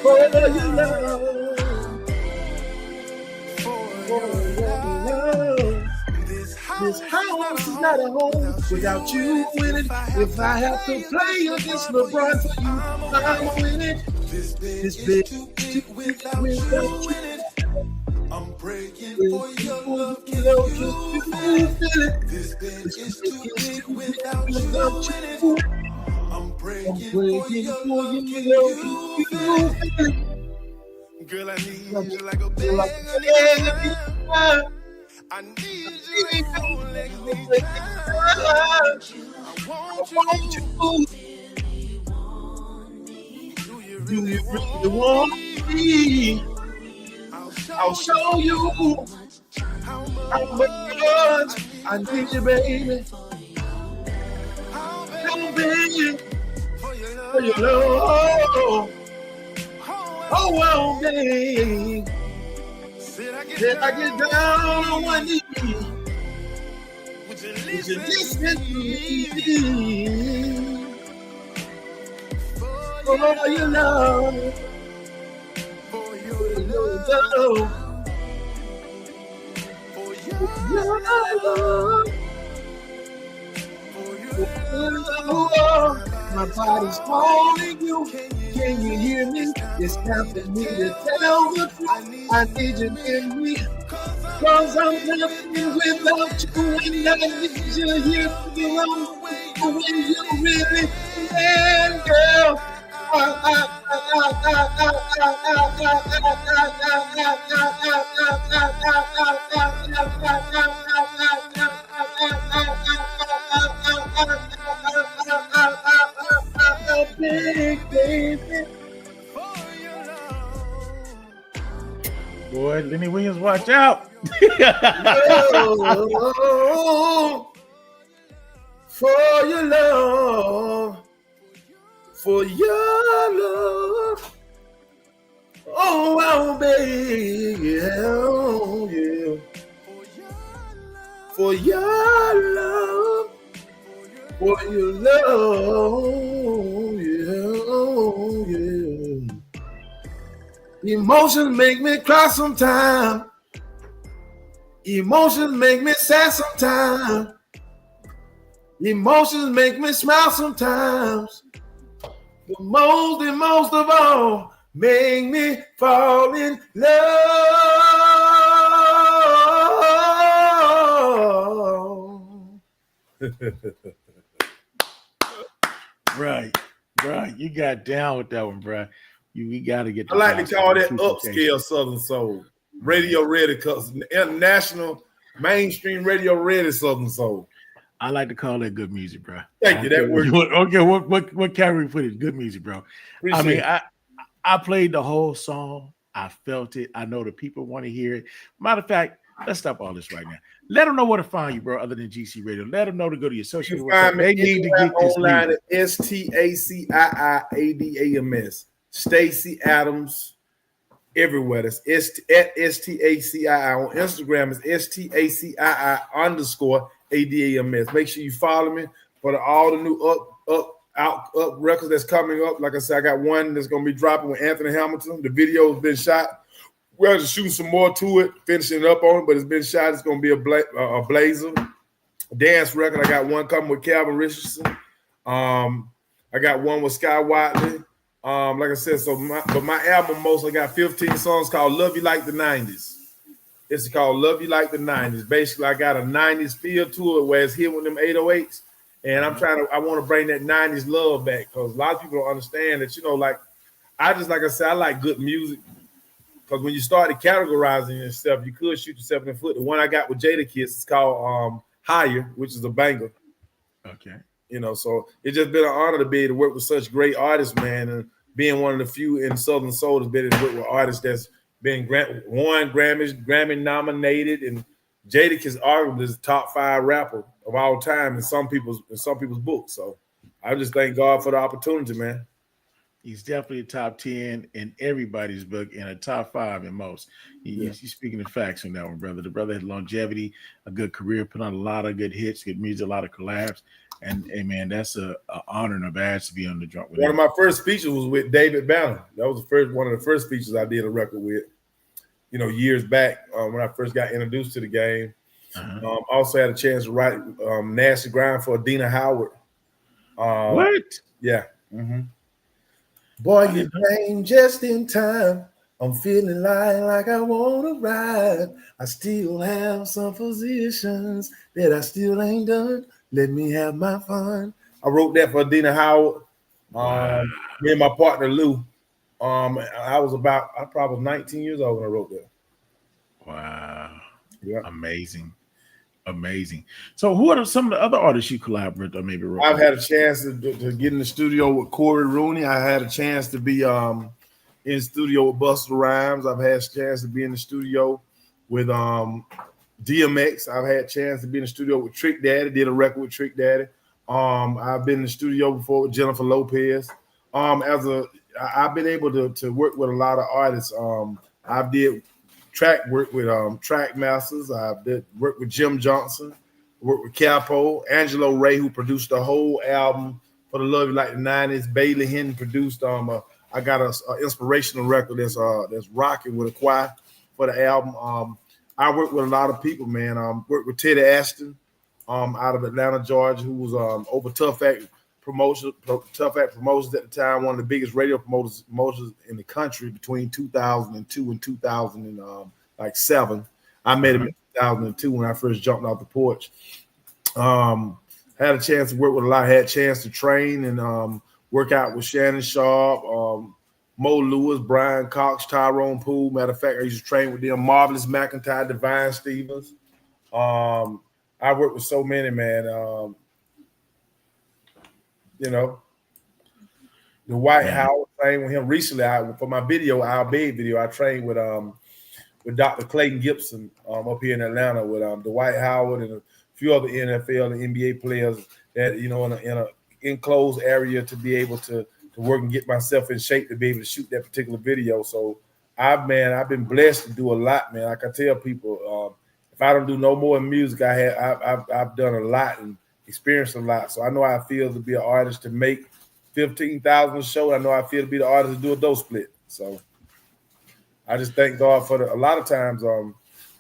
For your love. For your love. This house is not a home without you in it. If I have to play against LeBron for you, I'm winning. This bitch too without you. I'm praying for your love. Can you feel it? This bitch is too big without you. I'm praying for your love. Can you feel it? Girl, I need you like a bag. I need you like a leg. I want you. Do you really want me? I'll show you how much I need you, baby. Come baby, for your love. Oh, well, baby. Then I get down on one knee. Would you listen to me? For your love. For your love. For your love. My body's calling you. Can you hear me? It's time for me to tell the truth. I need you in me. Cause I'm nothing without you. And I need you here for you. When you really can, girl. Big baby. Boy, Lenny Williams, watch out. Oh, for your love. For your love. Oh, wow, baby. Oh, yeah. For your love. For your love. Yeah. Oh, yeah. Emotions make me cry sometimes. Emotions make me sad sometimes. Emotions make me smile sometimes. But most of all, make me fall in love. Right. You got down with that one, bro. You got to get. I like to call that upscale Southern Soul. Radio ready, international, mainstream radio ready Southern Soul. I like to call that good music, bro. Thank you. That works. Okay, what category put it? Good music, bro. Appreciate I played the whole song. I felt it. I know the people want to hear it. Matter of fact, let's stop all this right now. Let them know where to find you, bro, other than GC Radio. Let them know to go to your social media. They need to get this online at STACIIADAMS. Stacey Adams everywhere. That's at STACII. On Instagram is STACII_ADAMS. Make sure you follow me for all the new up records that's coming up. Like I said, I got one that's gonna be dropping with Anthony Hamilton. The video has been shot. We're just shooting some more to it, finishing it up on it, but it's been shot. It's gonna be a blazer dance record. I got one coming with Calvin Richardson. I got one with Sky Whiteley. Like I said, but my album mostly got 15 songs called Love You Like the 90s. It's called Love You Like the 90s. Basically, I got a 90s feel to it where it's hit with them 808s. And I want to bring that 90s love back because a lot of people don't understand that, I like good music. Because when you started categorizing yourself, you could shoot yourself in the foot. The one I got with Jadakiss is called Higher, which is a banger. Okay. So it's just been an honor to be able to work with such great artists, man. And being one of the few in Southern Soul that's been able to work with artists that's been won Grammy nominated, and Jadakiss arguably is the top 5 rapper of all time in some people's books. So I just thank God for the opportunity, man. He's definitely a top 10 in everybody's book and a top 5 in most. You're speaking the facts on that one, brother. The brother had longevity, a good career, put on a lot of good hits, good music, a lot of collabs. And hey, man, that's a honor and a badge to be on the joint with One him. of my first features was with David Banner. That was one of the first features I did a record with, years back when I first got introduced to the game. Also had a chance to write Nasty Grind for Adina Howard. What? Yeah. Mm-hmm. Boy, you came just in time. I'm feeling like I want to ride. I still have some positions that I still ain't done. Let me have my fun. I wrote that for Adina Howard. Wow. Me and my partner Lou. I probably was 19 years old when I wrote that. Wow. Yeah. Amazing. So who are some of the other artists you collaborate or maybe wrote? I've had a chance to get in the studio with Corey Rooney. I had a chance to be in the studio with Busta Rhymes. I've had a chance to be in the studio with DMX. I've had a chance to be in the studio with Trick Daddy. Did a record with Trick Daddy. I've been in the studio before with Jennifer Lopez. I've been able to work with a lot of artists. I did track work with Track Masters. I did work with Jim Johnson. Worked with Capo, Angelo Ray, who produced the whole album for the Love You Like the 90s. Bailey Henry produced. I got a inspirational record that's rocking with a choir for the album. I worked with a lot of people, man. Worked with Teddy Ashton, out of Atlanta, Georgia, who was over Tough Act Promotions at the time, one of the biggest radio promoters in the country between 2002 and 2007. I met him in 2002 when I first jumped off the porch. Had a chance to work with a lot. Had a chance to train and work out with Shannon Sharp, Mo Lewis, Brian Cox, Tyrone Poole. Matter of fact, I used to train with them. Marvelous McIntyre, Divine Stevens. I worked with so many, man. The White House, trained with him recently. For my video, our big video, I trained with Dr. Clayton Gibson up here in Atlanta with Dwight Howard and a few other NFL and NBA players that, in a enclosed area to be able to work and get myself in shape to be able to shoot that particular video. So I've been blessed to do a lot, man. Like I tell people, if I don't do no more in music, I've done a lot and experienced a lot. So I know how it feels to be an artist to make 15,000 a show. I know how I feel to be the artist to do a dough split. So I just thank God for a lot of times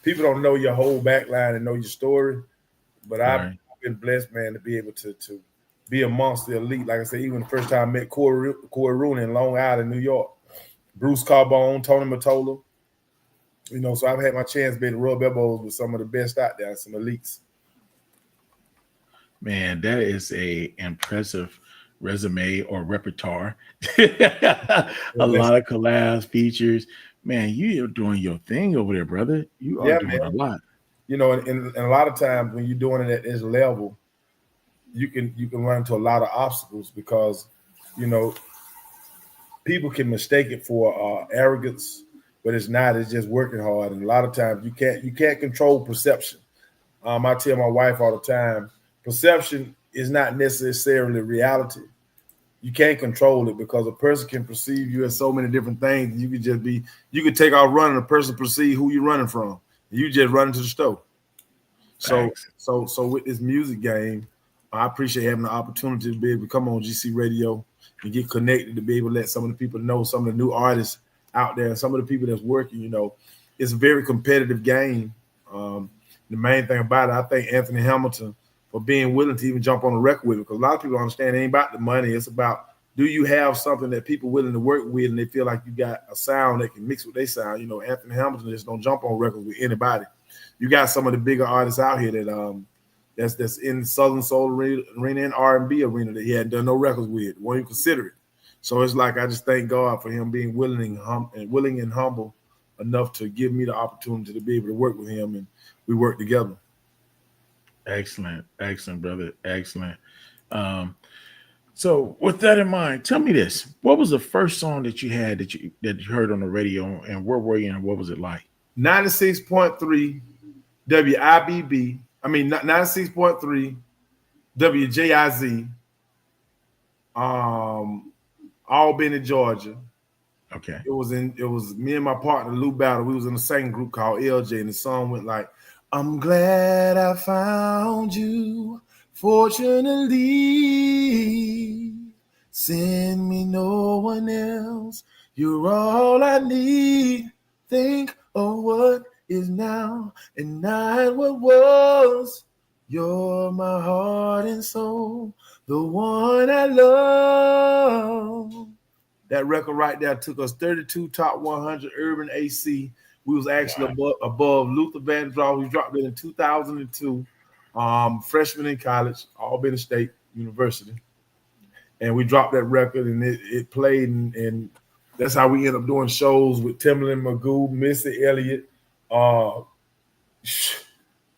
people don't know your whole backline and know your story. But I've been blessed, man, to be able to be amongst the elite. Like I said, even the first time I met Corey Rooney in Long Island, New York, Bruce Carbone, Tony Mottola. So I've had my chance to be able to rub elbows with some of the best out there, some elites. Man, that is a impressive resume or repertoire. A lot of collabs, features. Man, you're doing your thing over there, brother. You are doing a lot. And a lot of times when you're doing it at this level, you can run into a lot of obstacles because, people can mistake it for arrogance, but it's not. It's just working hard. And a lot of times you can't control perception. I tell my wife all the time, perception is not necessarily reality. You can't control it because a person can perceive you as so many different things. You could take off running, a person perceive who you're running from. You just run into the store. So with this music game, I appreciate having the opportunity to be able to come on GC Radio and get connected to be able to let some of the people know some of the new artists out there and some of the people that's working. It's a very competitive game. The main thing about it, I thank Anthony Hamilton for being willing to even jump on a record with me, because a lot of people don't understand it ain't about the money. It's about, do you have something that people willing to work with and they feel like you got a sound that can mix with their sound? Anthony Hamilton just don't jump on records with anybody. You got some of the bigger artists out here that that's in the Southern Soul arena and R&B arena that he hadn't done no records with, won't even consider it. So it's like, I just thank God for him being willing and humble enough to give me the opportunity to be able to work with him, and we work together. Excellent, brother, excellent. So with that in mind, tell me this: what was the first song that you had that you heard on the radio, and where were you, and what was it like? 96.3 WIBB. 96.3 WJIZ. Albany, Georgia. Okay. It was me and my partner Lou Battle. We was in the same group called LJ, and the song went like, "I'm glad I found you. Fortunately, send me no one else. You're all I need. Think of what is now and not what was. You're my heart and soul, the one I love." That record right there took us 32 top 100 urban AC. We was actually above Luther Vandross. We dropped it in 2002. Freshman in college, Albany State University. And we dropped that record, and it played, and that's how we ended up doing shows with Timbaland, Magoo, Missy Elliott,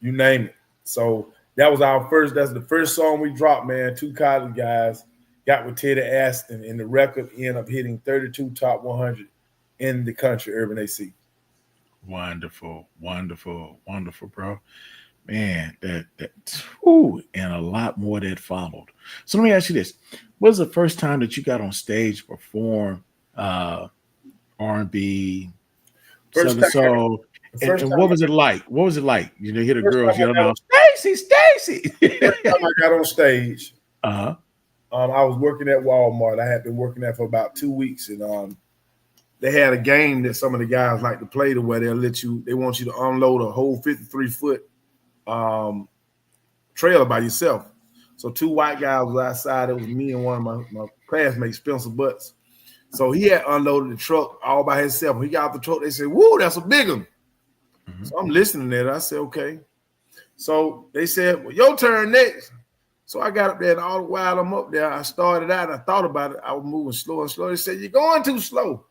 you name it. So that's the first song we dropped, man. Two college guys got with Teddy Aston, and the record ended up hitting 32 top 100 in the country, urban AC. Wonderful, wonderful, wonderful, bro. Man, that and a lot more that followed. So let me ask you this: what was the first time that you got on stage to perform R&B, Southern Soul? And what was it like? What was it like? You know, hear the girls yelling out, "Stacy, Stacy!" First time I got on stage, I was working at Walmart. I had been working there for about 2 weeks, and they had a game that some of the guys like to play to where they want you to unload a whole 53-foot trailer by yourself. So 2 white guys was outside. It was me and one of my classmates, Spencer Butts. So he had unloaded the truck all by himself. When he got out the truck, they said, "Woo, that's a big one." Mm-hmm. So I'm listening to it. I said, "Okay." So they said, "Well, your turn next." So I got up there, and all the while I'm up there, I started out and I thought about it. I was moving slow and slow. They said, "You're going too slow."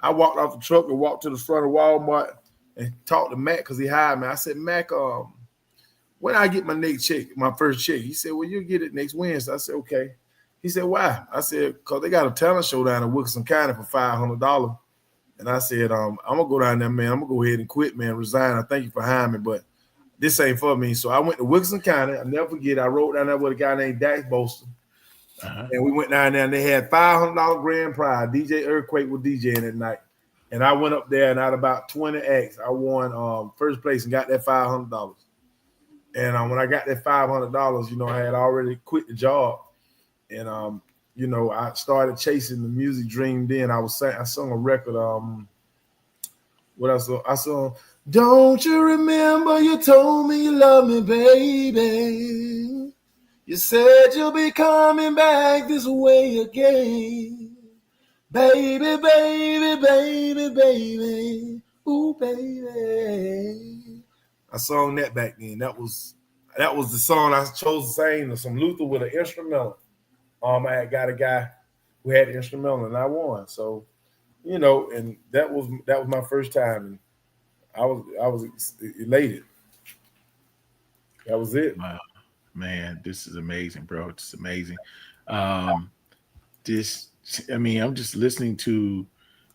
I walked off the truck and walked to the front of Walmart and talked to Mac because he hired me. I said, "Mac, when I get my next check, my first check?" He said, "Well, you'll get it next Wednesday." I said, "Okay." He said, "Why?" I said, "Because they got a talent show down in Wilkinson County for $500. And I said, I'm going to go down there, man. I'm going to go ahead and quit, man, resign. I thank you for hiring me, but this ain't for me." So I went to Wilkinson County. I'll never forget, I rode down there with a guy named Dax Bolster. And we went down there, and they had $500 grand prize. DJ Earthquake was DJing that night. And I went up there, and out of about 20 acts, I won first place and got that $500. And when I got that $500, you know, I had already quit the job. And, you know, I started chasing the music dream then. I sung a record. What else? I sung, "Don't you remember you told me you love me, baby? You said you'll be coming back this way again. Baby, baby, baby, baby. Ooh, baby." I sung that back then. That was the song I chose to sing, some Luther with an instrumental. I had got a guy who had an instrumental, and I won. So, you know, and that was my first time, and I was elated. That was it. Wow, man, this is amazing, bro. It's amazing. I'm just listening to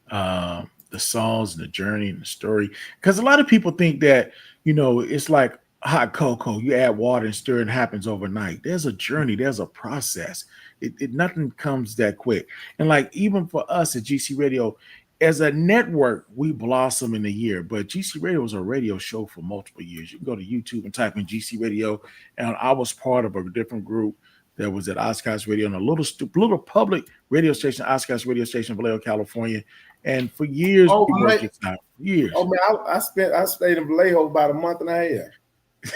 the songs and the journey and the story, because a lot of people think that, you know, it's like hot cocoa. You add water and stir, and it happens overnight. There's a journey. There's a process. It nothing comes that quick. And like, even for us at GC Radio, as a network, we blossom in a year, but GC Radio was a radio show for multiple years. You can go to YouTube and type in GC Radio, and I was part of a different group that was at Oshkosh Radio, and a little public radio station, Oshkosh Radio Station, Vallejo, California. And for years, we worked it out. Years. Oh man, I stayed in Vallejo about a month and a half.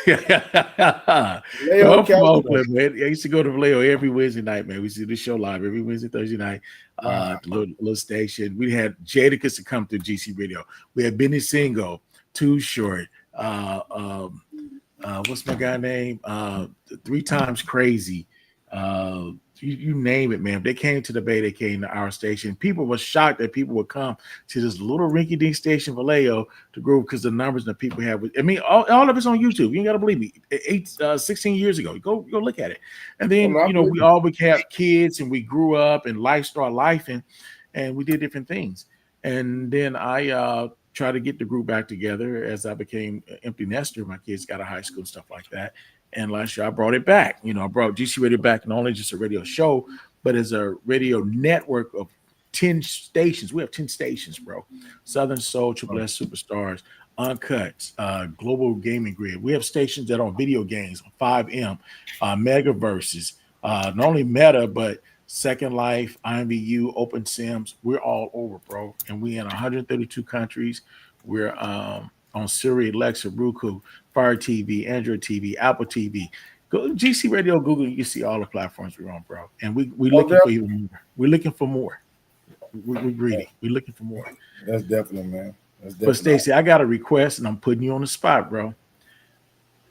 I'm from Oakland, man. I used to go to Vallejo every Wednesday night, man. We see the show live every Wednesday, Thursday night. The little station. We had Jadakiss to come through GC Radio. We had Benny Singo, Too Short. What's my guy name? 3 Times Crazy. You name it, man. They came to the Bay, they came to our station. People were shocked that people would come to this little rinky-dink station, Vallejo, to grow, because the numbers that people have. I mean, all of it's on YouTube. You ain't got to believe me. 16 years ago, go look at it. And then, you know, we all became kids, and we grew up, and life started lifing, and we did different things. And then I tried to get the group back together as I became an empty nester. My kids got out of high school and stuff like that. And last year I brought it back. You know, I brought GC Radio back, not only just a radio show, but as a radio network of 10 stations. We have 10 stations, bro. Southern Soul, Triple S Superstars, Uncut, Global Gaming Grid. We have stations that are on video games, 5M, Megaverses, not only Meta, but Second Life, IMVU, Open Sims. We're all over, bro. And we in 132 countries. We're on Siri, Alexa, Roku, Fire TV, Android TV, Apple TV. Go GC Radio, Google. You can see all the platforms we're on, bro. And we looking for even more. We're looking for more. We're greedy. We're looking for more. That's definitely, man. That's definitely. But Stacey, I got a request, and I'm putting you on the spot, bro.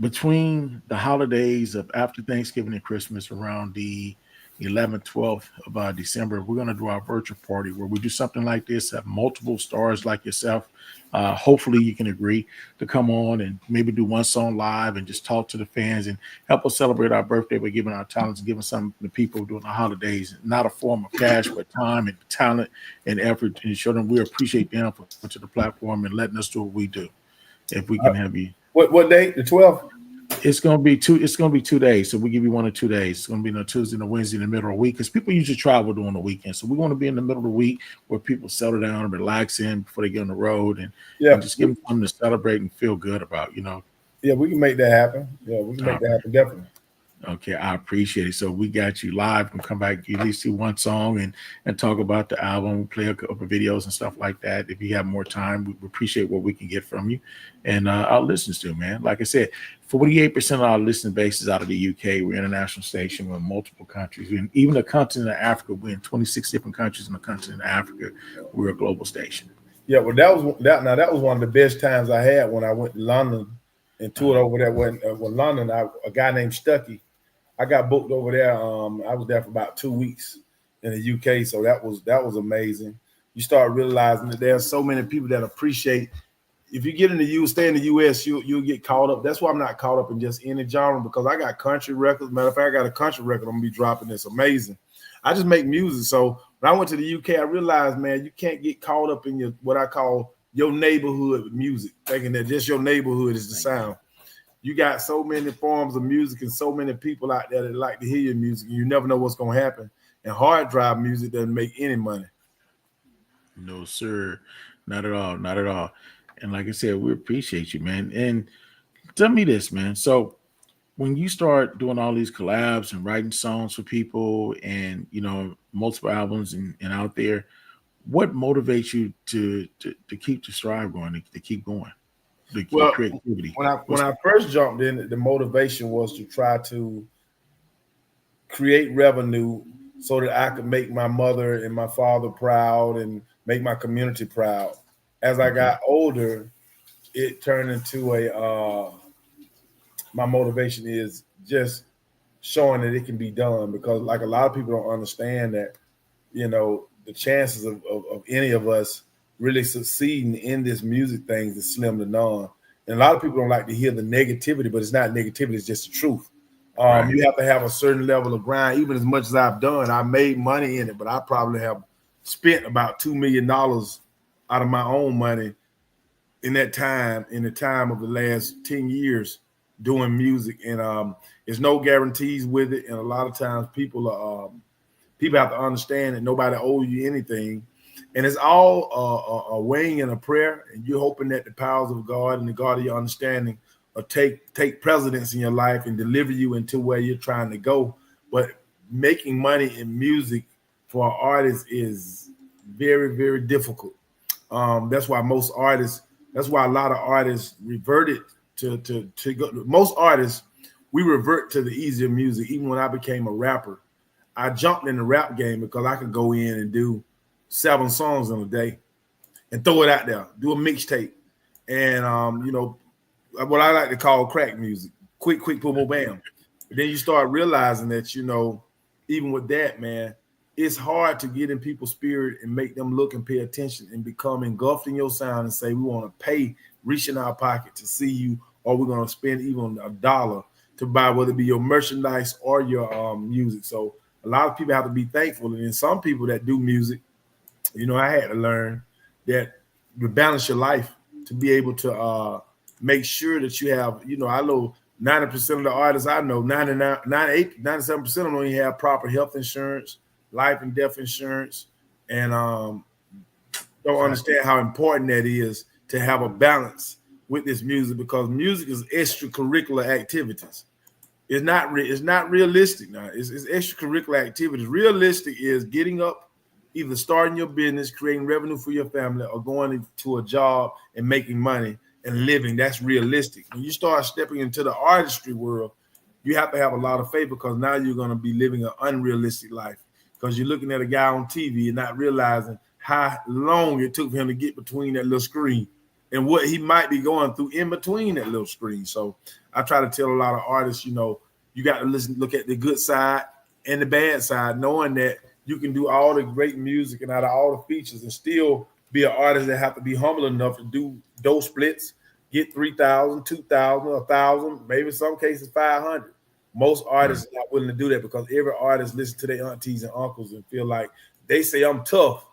Between the holidays of after Thanksgiving and Christmas, around the 11th, 12th of December, we're going to do our virtual party where we do something like this, have multiple stars like yourself. Hopefully you can agree to come on and maybe do one song live and just talk to the fans and help us celebrate our birthday by giving our talents, giving some to people during the holidays, not a form of cash, but time and talent and effort, and show them we appreciate them for coming to the platform and letting us do what we do. If we can have you. What date? The 12th? It's gonna be 2 days. So we give you 1 or 2 days. It's gonna be on a Tuesday and a Wednesday in the middle of the week because people usually travel during the weekend. So we want to be in the middle of the week where people settle down and relax in before they get on the road and just give them something to celebrate and feel good about, you know. Yeah, we can make that happen. Yeah, we can make that happen, definitely. Okay, I appreciate it. So we got you live and come back, you at least do one song and talk about the album, play a couple of videos and stuff like that. If you have more time, we appreciate what we can get from you and our listeners too, man. Like I said, 48% of our listening base is out of the UK. We're an international station. We're in multiple countries. And even the continent of Africa, we're in 26 different countries in the continent of Africa. We're a global station. Yeah, well, that was one of the best times I had when I went to London and toured over there. When London, a guy named STACII, I got booked over there. I was there for about 2 weeks in the UK, so that was amazing. You start realizing that there are so many people that appreciate. If you get in the stay in the US, you'll get caught up. That's why I'm not caught up in just any genre because I got country records. Matter of fact, I got a country record I'm gonna be dropping. That's amazing. I just make music. So when I went to the UK, I realized, man, you can't get caught up in your what I call your neighborhood music, thinking that just your neighborhood is the sound. You got so many forms of music and so many people out there that like to hear your music. And you never know what's going to happen. And hard drive music doesn't make any money. No, sir. Not at all. Not at all. And like I said, we appreciate you, man. And tell me this, man. So when you start doing all these collabs and writing songs for people and, you know, multiple albums and out there, what motivates you to keep the strive going, to keep going? The creativity. When I first jumped in, the motivation was to try to create revenue so that I could make my mother and my father proud and make my community proud. As I got older, it turned into my motivation is just showing that it can be done because like a lot of people don't understand that, you know, the chances of any of us really succeeding in this music thing is slim to none. And a lot of people don't like to hear the negativity, but it's not negativity, it's just the truth. Right. You have to have a certain level of grind. Even as much as I've done, I made money in it, but I probably have spent about $2 million out of my own money in that time, in the time of the last 10 years doing music. And there's no guarantees with it. And a lot of times people have to understand that nobody owes you anything. And it's all a weighing and a prayer, and you're hoping that the powers of God and the God of your understanding will take precedence in your life and deliver you into where you're trying to go. But making money in music for artists is very, very difficult. That's why a lot of artists reverted to go. Most artists, we revert to the easier music. Even when I became a rapper, I jumped in the rap game because I could go in and do 7 songs in a day and throw it out there, do a mixtape. And, you know, what I like to call crack music, quick, boom, boom, bam. But then you start realizing that, you know, even with that, man, it's hard to get in people's spirit and make them look and pay attention and become engulfed in your sound and say, we want to pay, reach in our pocket to see you, or we're going to spend even $1 to buy, whether it be your merchandise or your music. So a lot of people have to be thankful. And then some people that do music, you know, I had to learn that to balance your life, to be able to make sure that you have, you know, I know 90% of the artists I know, 97% of them don't even have proper health insurance, life and death insurance, and don't understand how important that is to have a balance with this music, because music is extracurricular activities. It's not realistic now. It's extracurricular activities. Realistic is getting up, either starting your business, creating revenue for your family, or going to a job and making money and living. That's realistic. When you start stepping into the artistry world, you have to have a lot of faith, because now you're going to be living an unrealistic life, because you're looking at a guy on TV and not realizing how long it took for him to get between that little screen and what he might be going through in between that little screen. So I try to tell a lot of artists, you got to look at the good side and the bad side, knowing that you can do all the great music and out of all the features and still be an artist that have to be humble enough to do those splits, get 3,000, 2,000, 1,000, maybe in some cases 500. Most artists are not willing to do that, because every artist listens to their aunties and uncles and feel like they say I'm tough.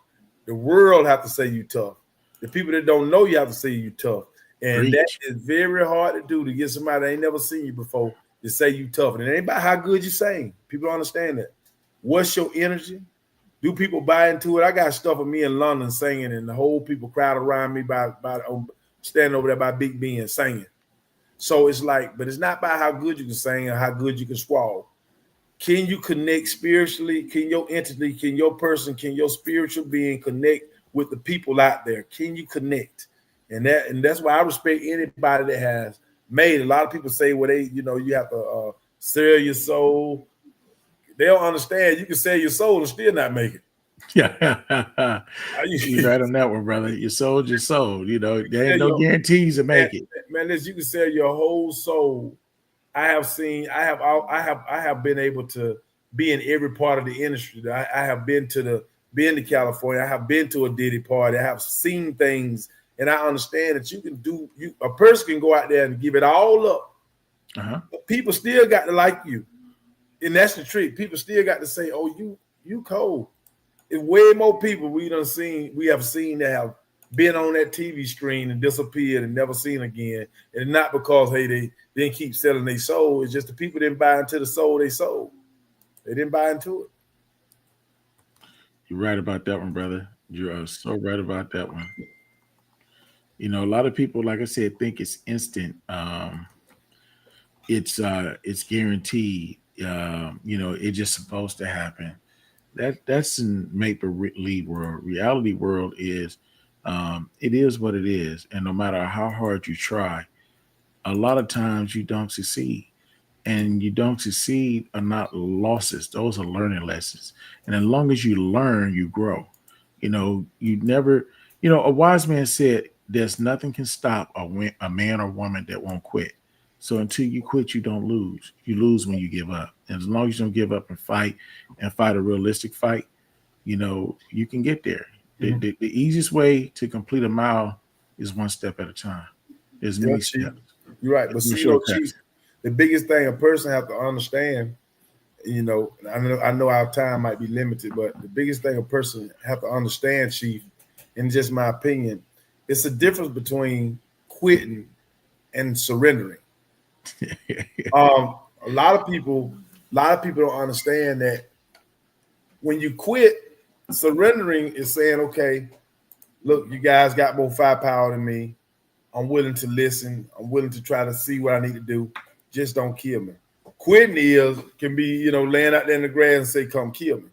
The world have to say you tough. The people that don't know you have to say you tough. And that is very hard to do, to get somebody that ain't never seen you before to say you tough. And it ain't about how good you sing. People don't understand that. What's your energy? Do people buy into it? I got stuff of me in London singing, and the whole people crowd around me by standing over there by Big Ben singing. So it's like, but it's not about how good you can sing or how good you can squall. Can you connect spiritually? Can your entity, can your person, can your spiritual being connect with the people out there? Can you connect? And that's why I respect anybody that has made. A lot of people say, well, you have to sell your soul. They don't understand. You can sell your soul and still not make it. Yeah. You're right on that one, brother. Your soul, your soul. There ain't no guarantees to make it. Man, listen, you can sell your whole soul. I have been able to be in every part of the industry. I have been to California. I have been to a Diddy party. I have seen things, and I understand that a person can go out there and give it all up. But people still got to like you. And that's the trick. People still got to say, oh, you cold. It's way more people we have seen that have been on that TV screen and disappeared and never seen again. And not because, hey, they didn't keep selling their soul. It's just the people didn't buy into the soul they sold. They didn't buy into it. You're right about that one, brother. You're so right about that one. A lot of people, like I said, think it's instant. It's guaranteed. It's just supposed to happen. That's in make-believe world. Reality world is, it is what it is. And no matter how hard you try, a lot of times you don't succeed. And you don't succeed are not losses. Those are learning lessons. And as long as you learn, you grow. You never, a wise man said, there's nothing can stop a man or woman that won't quit. So until you quit, you don't lose. You lose when you give up. And as long as you don't give up and fight a realistic fight, you can get there. Mm-hmm. The easiest way to complete a mile is one step at a time. There's many steps. You're right. But Chief, the biggest thing a person have to understand, I know our time might be limited, but the biggest thing a person have to understand, Chief, in just my opinion, it's a difference between quitting and surrendering. A lot of people don't understand that when you quit, surrendering is saying, okay, look, you guys got more firepower than me. I'm willing to listen. I'm willing to try to see what I need to do. Just don't kill me. Quitting can be, laying out there in the grass and say, come kill me.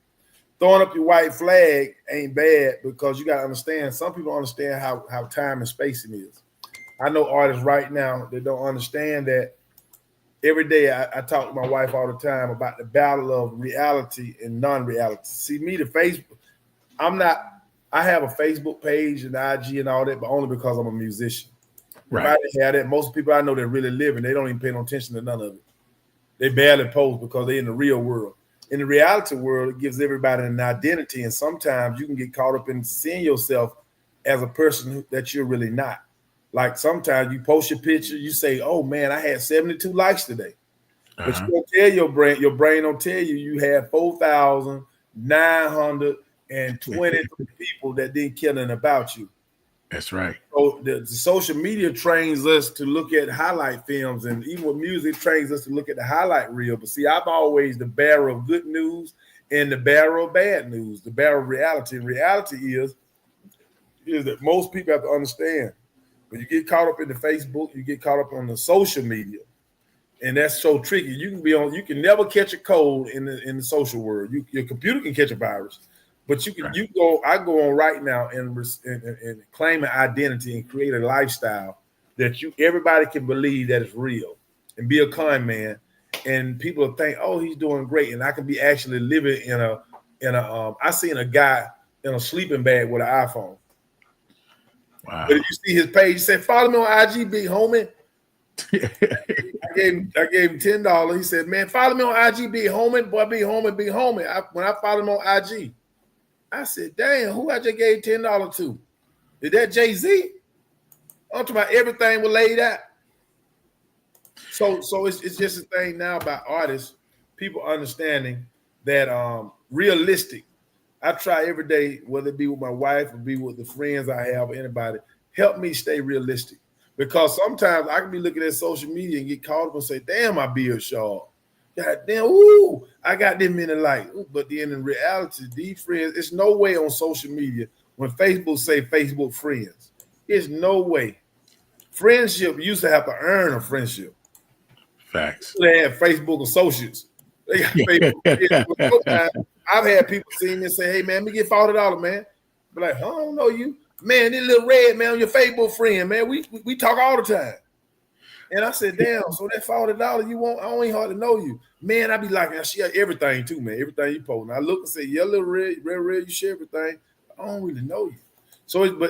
Throwing up your white flag ain't bad, because you got to understand, some people understand how time and spacing is. I know artists right now that don't understand that. Every day I talk to my wife all the time about the battle of reality and non-reality. See, me, the Facebook, I have a Facebook page and IG and all that, but only because I'm a musician. Right. If I didn't have that, most people I know that really live, and they don't even pay no attention to none of it. They barely post because they're in the real world. In the reality world, it gives everybody an identity, and sometimes you can get caught up in seeing yourself as a person that you're really not. Like sometimes you post your picture, you say, oh man, I had 72 likes today. But you don't tell your brain don't tell you had 4,920 people that didn't care nothing about you. That's right. So the social media trains us to look at highlight films, and even with music trains us to look at the highlight reel. But see, I'm always the bearer of good news and the barrel of bad news, the barrel of reality. And reality is that most people have to understand when you get caught up in the Facebook, you get caught up on the social media, and that's so tricky. You can never catch a cold in the social world. Your computer can catch a virus, but I go on right now and claim an identity and create a lifestyle that everybody can believe that it's real and be a con man, and people will think, oh, he's doing great, and I can be actually living in a I seen a guy in a sleeping bag with an iPhone. Wow. But if you see his page, he said, follow me on IG, big homie. I gave him $10. He said, man, follow me on IG, big homie. Boy, big homie. When I followed him on IG, I said, damn, who I just gave $10 to? Is that Jay-Z? I'm talking about everything was laid out. So it's just a thing now about artists, people understanding that realistic. I try every day, whether it be with my wife or be with the friends I have or anybody, help me stay realistic. Because sometimes I can be looking at social media and get caught up and say, damn, my beard short. God damn, ooh, I got them in the light. Ooh, but then in reality, these friends, it's no way on social media when Facebook say Facebook friends. It's no way. Friendship used to have to earn a friendship. Facts. They have Facebook associates. They got Facebook. I've had people see me and say, hey, man, let me get $40, man. Be like, I don't know you. Man, this little red man, your Facebook friend, man. We talk all the time. And I said, damn, so that $40 you want, I don't even hardly know you. Man, I be like, I share everything too, man. Everything you post. And I look and say, yeah, little red, you share everything. I don't really know you. So it's but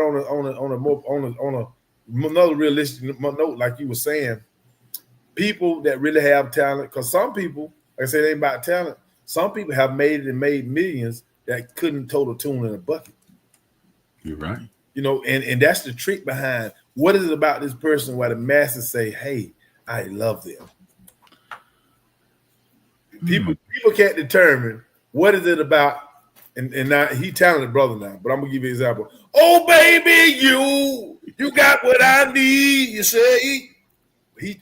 on another realistic note, like you were saying, people that really have talent, because some people, like I said, it ain't about talent. Some people have made it and made millions that couldn't total tune in a bucket. You're right. You know, and that's the trick behind what is it about this person where the masses say, hey, I love them. People can't determine what is it about, and now he talented brother now, but I'm gonna give you an example. Oh baby, you got what I need, you say.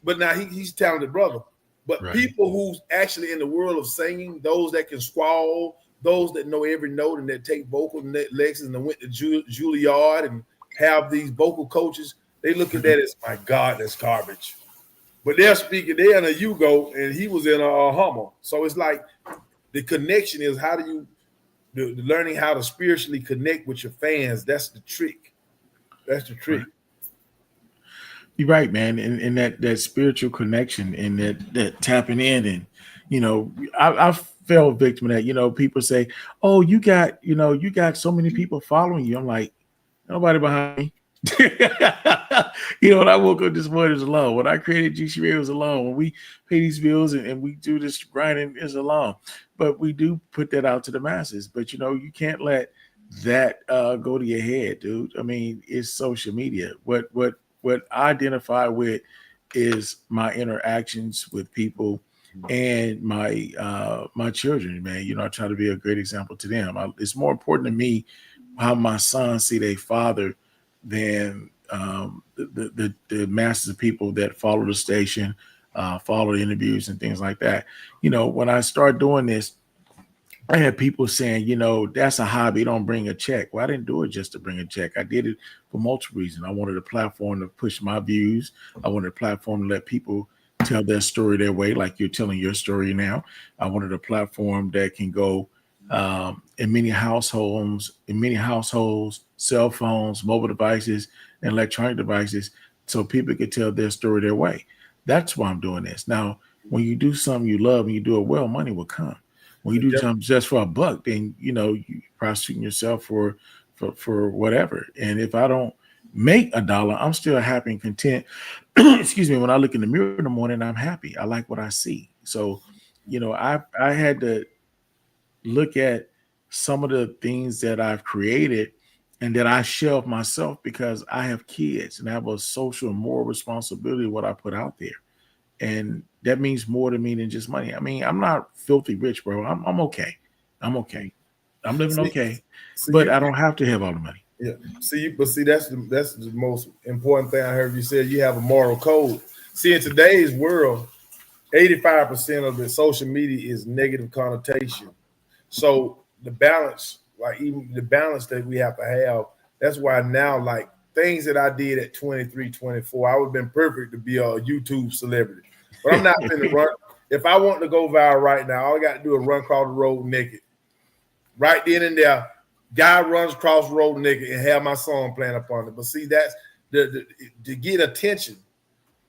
But now he's talented brother. But right. People who's actually in the world of singing, those that can squall, those that know every note and that take vocal lessons and went to Juilliard and have these vocal coaches, they look at that as, my God, that's garbage. But they're speaking, they're in a Yugo and he was in a Hummer. So it's like the connection is how do you, the learning how to spiritually connect with your fans. That's the trick. That's the trick. Right. You're right, man. And that spiritual connection and that tapping in. And, you know, I fell victim of that. You know, people say, oh, you got so many people following you. I'm like, nobody behind me. You know, when I woke up this morning, it was alone. When I created GC Radio, it was alone. When we pay these bills and we do this grinding, it's alone. But we do put that out to the masses. But, you know, you can't let that go to your head, dude. I mean, it's social media. What I identify with is my interactions with people and my children, man. You know, I try to be a great example to them. It's more important to me how my sons see their father than the masses of people that follow the station, follow the interviews and things like that. You know, when I started doing this, I had people saying, you know, that's a hobby. Don't bring a check. Well, I didn't do it just to bring a check. I did it for multiple reasons. I wanted a platform to push my views. I wanted a platform to let people tell their story their way, like you're telling your story now. I wanted a platform that can go in many households, cell phones, mobile devices, and electronic devices, so people could tell their story their way. That's why I'm doing this. Now, when you do something you love and you do it well, money will come. When you do something just for a buck, then, you know, you prosecuting yourself for whatever. And if I don't make $1, I'm still happy and content. Excuse me. When I look in the mirror in the morning, I'm happy. I like what I see. So, you know, I had to look at some of the things that I've created and that I shelve myself because I have kids and I have a social and moral responsibility of what I put out there. And that means more to me than just money. I mean, I'm not filthy rich, bro. I'm okay. I'm okay. I'm living okay. But I don't have to have all the money. Yeah. See, that's the most important thing I heard you say. You have a moral code. See, in today's world, 85% of the social media is negative connotation. So the balance, like even the balance that we have to have, that's why now, like things that I did at 23, 24, I would have been perfect to be a YouTube celebrity. But I'm not finna run. If I want to go viral right now, all I got to do is run across the road naked. Right then and there, guy runs across the road naked and have my song playing upon it. But see, that's to get attention.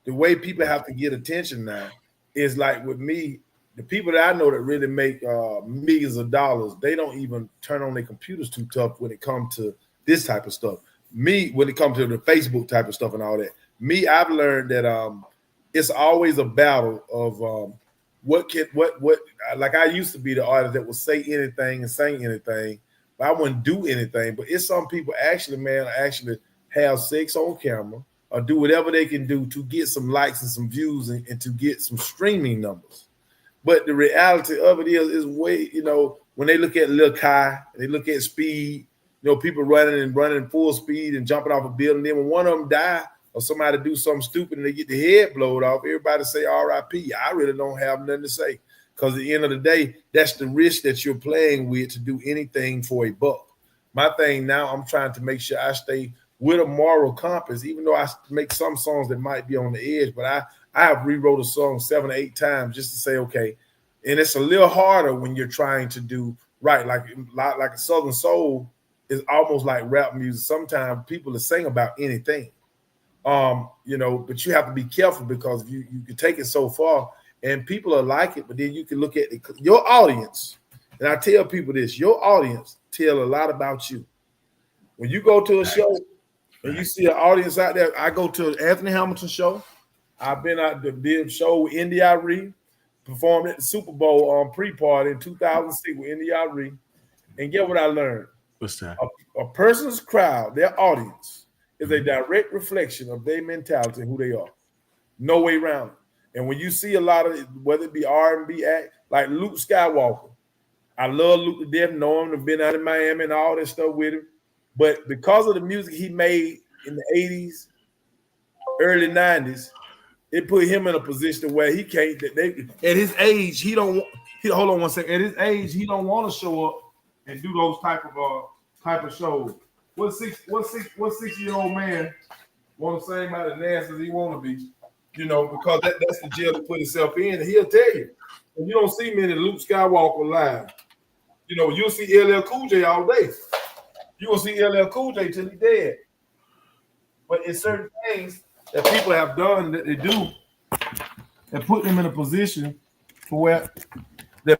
The way people have to get attention now is like with me, the people that I know that really make millions of dollars, they don't even turn on their computers too tough when it comes to this type of stuff. Me, when it comes to the Facebook type of stuff and all that, me, I've learned that it's always a battle of what like I used to be the artist that would say anything and sing anything, but I wouldn't do anything. But it's some people actually, man, actually have sex on camera or do whatever they can do to get some likes and some views and to get some streaming numbers. But the reality of it is way, when they look at Lil Kai, they look at speed, people running full speed and jumping off a building. Then when one of them die or somebody do something stupid and they get the head blowed off, everybody say RIP. I really don't have nothing to say because at the end of the day, that's the risk that you're playing with to do anything for a buck. My thing now, I'm trying to make sure I stay with a moral compass, even though I make some songs that might be on the edge, but I have rewrote a song 7 or 8 times just to say, okay, and it's a little harder when you're trying to do right, like a Southern Soul is almost like rap music. Sometimes people will sing about anything, but you have to be careful because you can take it so far and people will like it, but then you can look at your audience, and I tell people this, your audience tell a lot about you. When you go to a show, and you see an audience out there, I go to an Anthony Hamilton show. I've been out to did a show with Indy Iree, performed at the Super Bowl pre-party in 2006 with Indy Iree. And get what I learned? What's that? A person's crowd, their audience, is a direct reflection of their mentality and who they are. No way around it. And when you see a lot of, whether it be R&B act, like Luke Skywalker, I love Luke to death, know him, I've been out in Miami and all that stuff with him. But because of the music he made in the 80s, early 90s, it put him in a position where he can't. At his age, hold on one second. At his age, he don't want to show up and do those type of shows. What 6-year-old man want to sing about as nasty as he want to be? Because that's the jail to put himself in. And he'll tell you. And you don't see many Luke Skywalker live. You'll see LL Cool J all day. You will see LL Cool J till he's dead. But it's certain things that people have done that they do and put them in a position for where they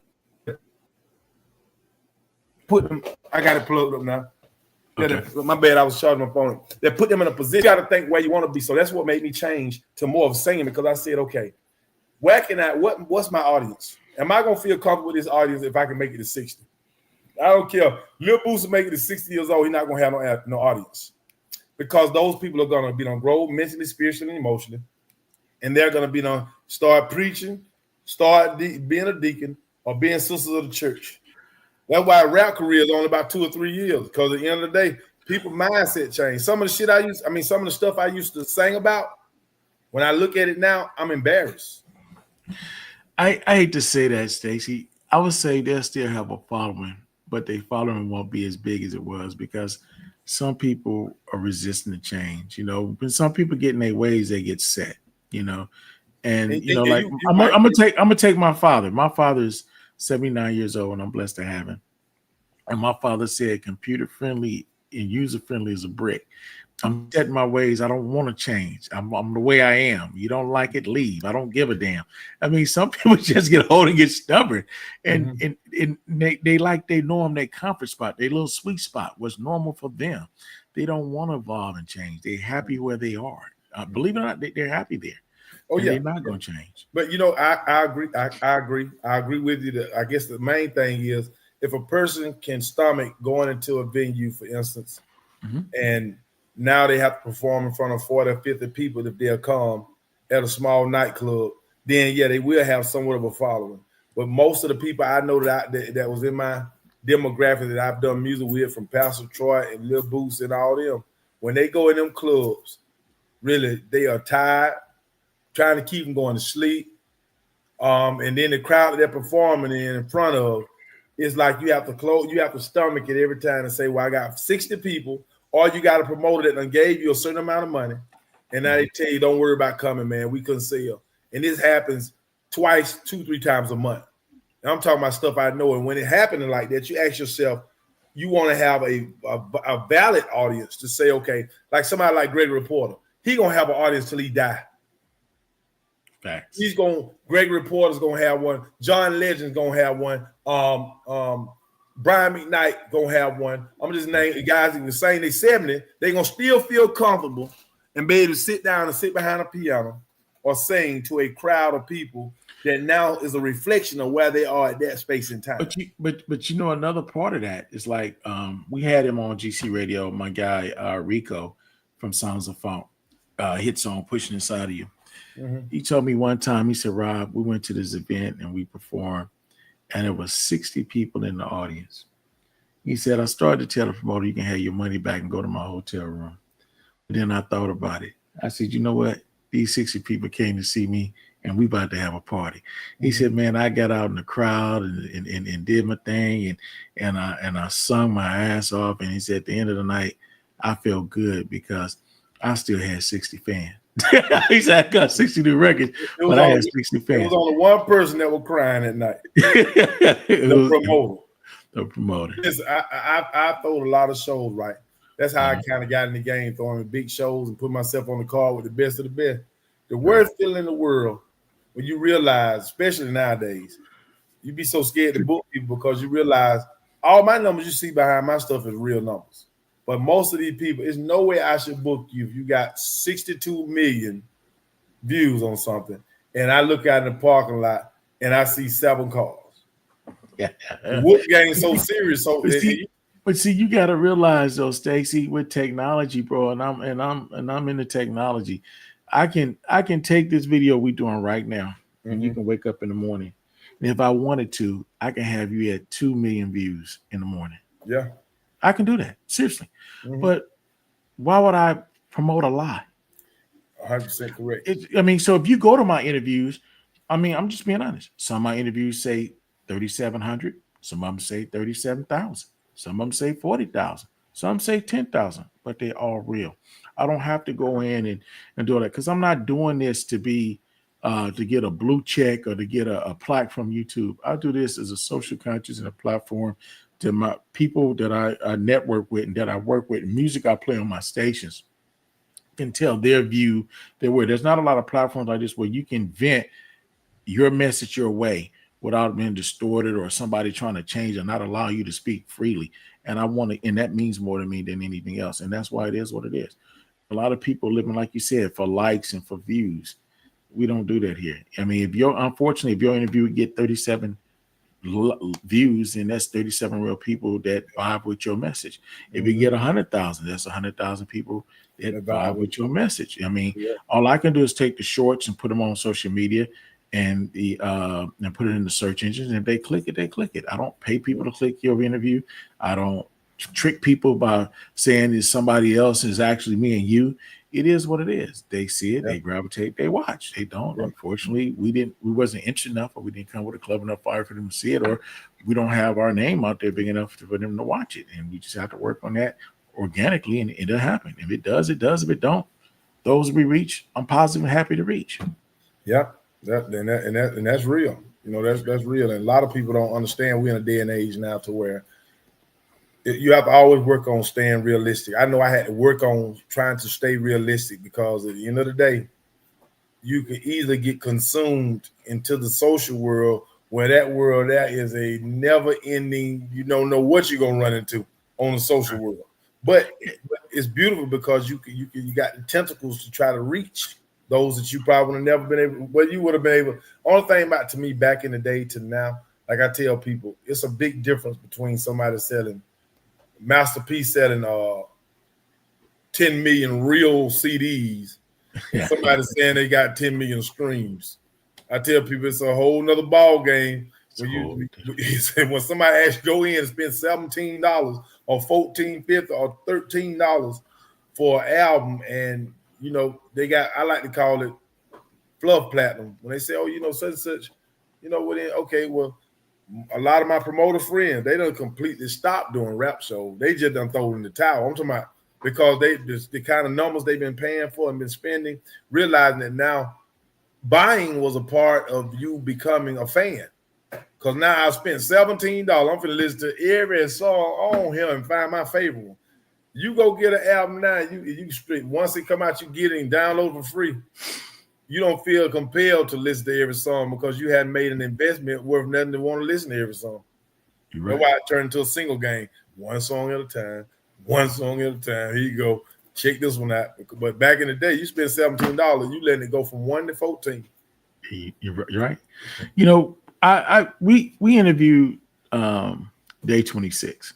put them. I got it plugged up now. Okay. My bad, I was charging my phone. They put them in a position. You got to think where you want to be. So that's what made me change to more of singing because I said, okay, where can what's my audience? Am I going to feel comfortable with this audience if I can make it to 60? I don't care. Lil Boosie make it to 60 years old, he's not going to have no audience. Because those people are going to be on grow mentally, spiritually, and emotionally. And they're going to be on start preaching, start being a deacon, or being sisters of the church. That's why a rap career is only about 2 or 3 years. Because at the end of the day, people's mindset change. Some of the stuff I used to sing about, when I look at it now, I'm embarrassed. I hate to say that, Stacey. I would say they'll still have a following, but their following won't be as big as it was because some people are resisting the change. When some people get in their ways, they get set. And I'm gonna take my father. My father's 79 years old, and I'm blessed to have him. And my father said, "Computer friendly and user friendly as a brick." I'm set in my ways. I don't want to change. I'm the way I am. You don't like it, leave. I don't give a damn. I mean, some people just get old and get stubborn, and they like their norm, their comfort spot, their little sweet spot, what's normal for them. They don't want to evolve and change. They're happy where they are. Believe it or not, they're happy there. Oh, yeah, they're not going to change. But I agree. I agree with you. That I guess the main thing is if a person can stomach going into a venue, for instance, and now they have to perform in front of 40 or 50 people if they'll come at a small nightclub, then yeah, they will have somewhat of a following. But most of the people I know that was in my demographic that I've done music with, from Pastor Troy and Lil Boots and all them, when they go in them clubs, really they are tired, trying to keep them going to sleep. And then the crowd that they're performing in front of, it's like you have to stomach it every time and say, well, I got 60 people, or you got a promoter that done gave you a certain amount of money, and now they tell you, don't worry about coming, man. We couldn't sell. And this happens twice, 2-3 times a month. And I'm talking about stuff I know. And when it happening like that, you ask yourself, you want to have a valid audience to say, okay, like somebody like Gregory Porter, he gonna have an audience till he die. Facts. Gregory Porter's gonna have one. John Legend's gonna have one. Brian McKnight gonna have one. I'm just naming the guys that can sing. They 70. They gonna still feel comfortable and be able to sit down and sit behind a piano or sing to a crowd of people that now is a reflection of where they are at that space and time. But you know, another part of that is like we had him on GC Radio. My guy Rico from Sounds of Funk, hit song "Pushing Inside of You." Mm-hmm. He told me one time, he said, Rob, we went to this event and we performed, and there was 60 people in the audience. He said, I started to tell the promoter, you can have your money back and go to my hotel room. But then I thought about it. I said, you know what? These 60 people came to see me, and we about to have a party. He said, man, I got out in the crowd and did my thing, and I sung my ass off. And he said, at the end of the night, I felt good because I still had 60 fans. He said, I got 60 new records, but I had 60 fans. It was only one person that was crying at night. The promoter. Listen, I throwed a lot of shows, right? That's how I kind of got in the game, throwing big shows and put myself on the card with the best of the best. The worst feeling in the world when you realize, especially nowadays, you be so scared to book people because you realize all my numbers you see behind my stuff is real numbers. But most of these people, there's no way I should book you if you got 62 million views on something. And I look out in the parking lot and I see 7 cars. Yeah. The Whoop game is so serious. So but see, you gotta realize though, Stacey, with technology, bro, and I'm into technology. I can take this video we're doing right now, and you can wake up in the morning. And if I wanted to, I can have you at 2 million views in the morning. Yeah. I can do that, seriously. But why would I promote a lie? 100% correct. So if you go to my interviews, I'm just being honest. Some of my interviews say 3,700. Some of them say 37,000. Some of them say 40,000. Some say 10,000, but they're all real. I don't have to go in and do that because I'm not doing this to be to get a blue check or to get a plaque from YouTube. I do this as a social conscious and a platform to my people that I network with and that I work with. Music I play on my stations can tell their view, their way. There's not a lot of platforms like this where you can vent your message your way without being distorted or somebody trying to change or not allow you to speak freely. And and that means more to me than anything else. And that's why it is what it is. A lot of people living, like you said, for likes and for views. We don't do that here. Unfortunately, if your interview would get 37 views, and that's 37 real people that vibe with your message. If you get 100,000, that's 100,000 people that vibe with your message. All I can do is take the shorts and put them on social media and put it in the search engines. And if they click it, they click it. I don't pay people to click your interview. I don't trick people by saying it's somebody else, is actually me and you. It is what it is. They see it, they gravitate, they watch. They don't. Unfortunately, we wasn't interested enough, or we didn't come with a club enough fire for them to see it, or we don't have our name out there big enough for them to watch it. And we just have to work on that organically, and it'll happen. If it does, it does. If it don't, those we reach, I'm positive and happy to reach. Yeah, and that's real. That's real. And a lot of people don't understand we're in a day and age now to where you have to always work on staying realistic. I know I had to work on trying to stay realistic because at the end of the day, you can easily get consumed into the social world where that world there is a never ending, you don't know what you're going to run into on the social world. But it's beautiful because you got the tentacles to try to reach those that you probably would have never been able, but you would have been able. Only thing about to me back in the day to now, like I tell people, it's a big difference between somebody selling Master P selling 10 million real CDs. Somebody saying they got 10 million streams. I tell people it's a whole nother ball game. When somebody asks you go in and spend $17 or $14.50 or $13 for an album, and they got, I like to call it fluff platinum. When they say, such and such You know what? Okay, well, a lot of my promoter friends, they done completely stopped doing rap shows. They just done throw in the towel. I'm talking about because they just the kind of numbers they've been paying for and been spending, realizing that now buying was a part of you becoming a fan. Because now I spent $17. I'm finna listen to every song on here and find my favorite one. You go get an album now, you straight once it come out, you get it and download for free. You don't feel compelled to listen to every song because you hadn't made an investment worth nothing to want to listen to every song. Right. That's why it turned into a single game. One song at a time, one song at a time. Here you go. Check this one out. But back in the day, you spent $17, you letting it go from 1 to 14. You're right. You know, we interviewed day 26.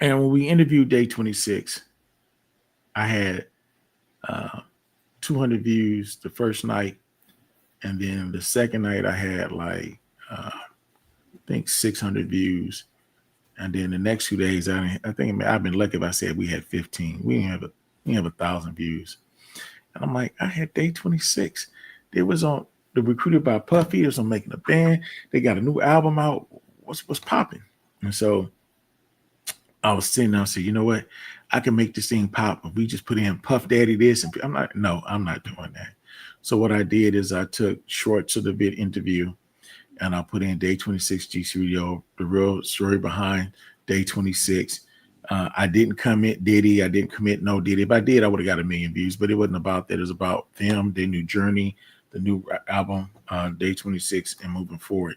And when we interviewed day 26, I had 200 views the first night. And then the second night I had like, I think 600 views. And then the next 2 days, I think I've been lucky if I said we had 15. We didn't have 1,000 views. And I'm like, I had day 26. They was on the Recruited by Puffy. They was on Making a Band. They got a new album out. What's popping? And so I was sitting there and said, you know what? I can make this thing pop if we just put in Puff Daddy this. And I'm not doing that. So what I did is I took shorts of the vid interview and I put in day 26 GC Radio, the real story behind day 26. I didn't commit Diddy. I didn't commit no Diddy. If I did, I would have got 1 million views, but it wasn't about that. It was about them, their new journey, the new album, day 26 and moving forward.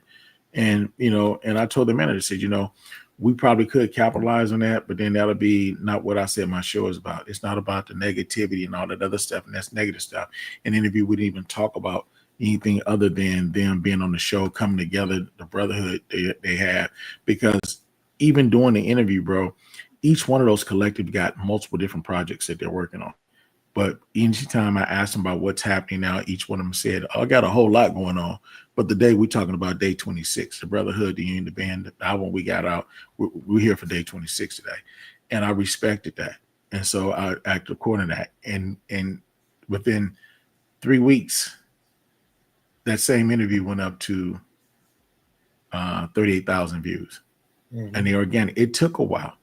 And, you know, and I told the manager, I said, you know, we probably could capitalize on that, but then that'll be not what I said my show is about. It's not about the negativity and all that other stuff, and that's negative stuff. In the interview, we didn't even talk about anything other than them being on the show, coming together, the brotherhood they have. Because even during the interview, bro, each one of those collective got multiple different projects that they're working on. But each time I asked them about what's happening now, each one of them said, I got a whole lot going on. But today we're talking about day 26, the Brotherhood, the Union, the band, the album we got out. We're here for day 26 today. And I respected that. And so I acted according to that. And within 3 weeks, that same interview went up to 38,000 views. Mm-hmm. And the organic, it took a while.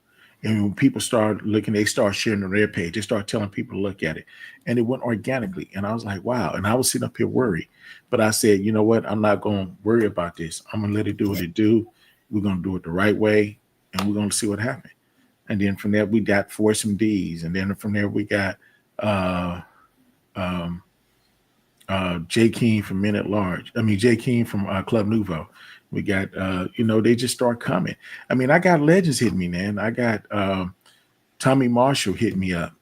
And when people started looking, they started sharing on their page. They started telling people to look at it. And it went organically. And I was like, wow. And I was sitting up here worried. But I said, you know what? I'm not going to worry about this. I'm going to let it do what it do. We're going to do it the right way. And we're going to see what happens. And then from there, we got Force MDs. And then from there, we got Jay King from Men at Large. Jay King from Club Nouveau. We got, they just start coming. I mean, I got legends hitting me, man. I got Tommy Marshall hit me up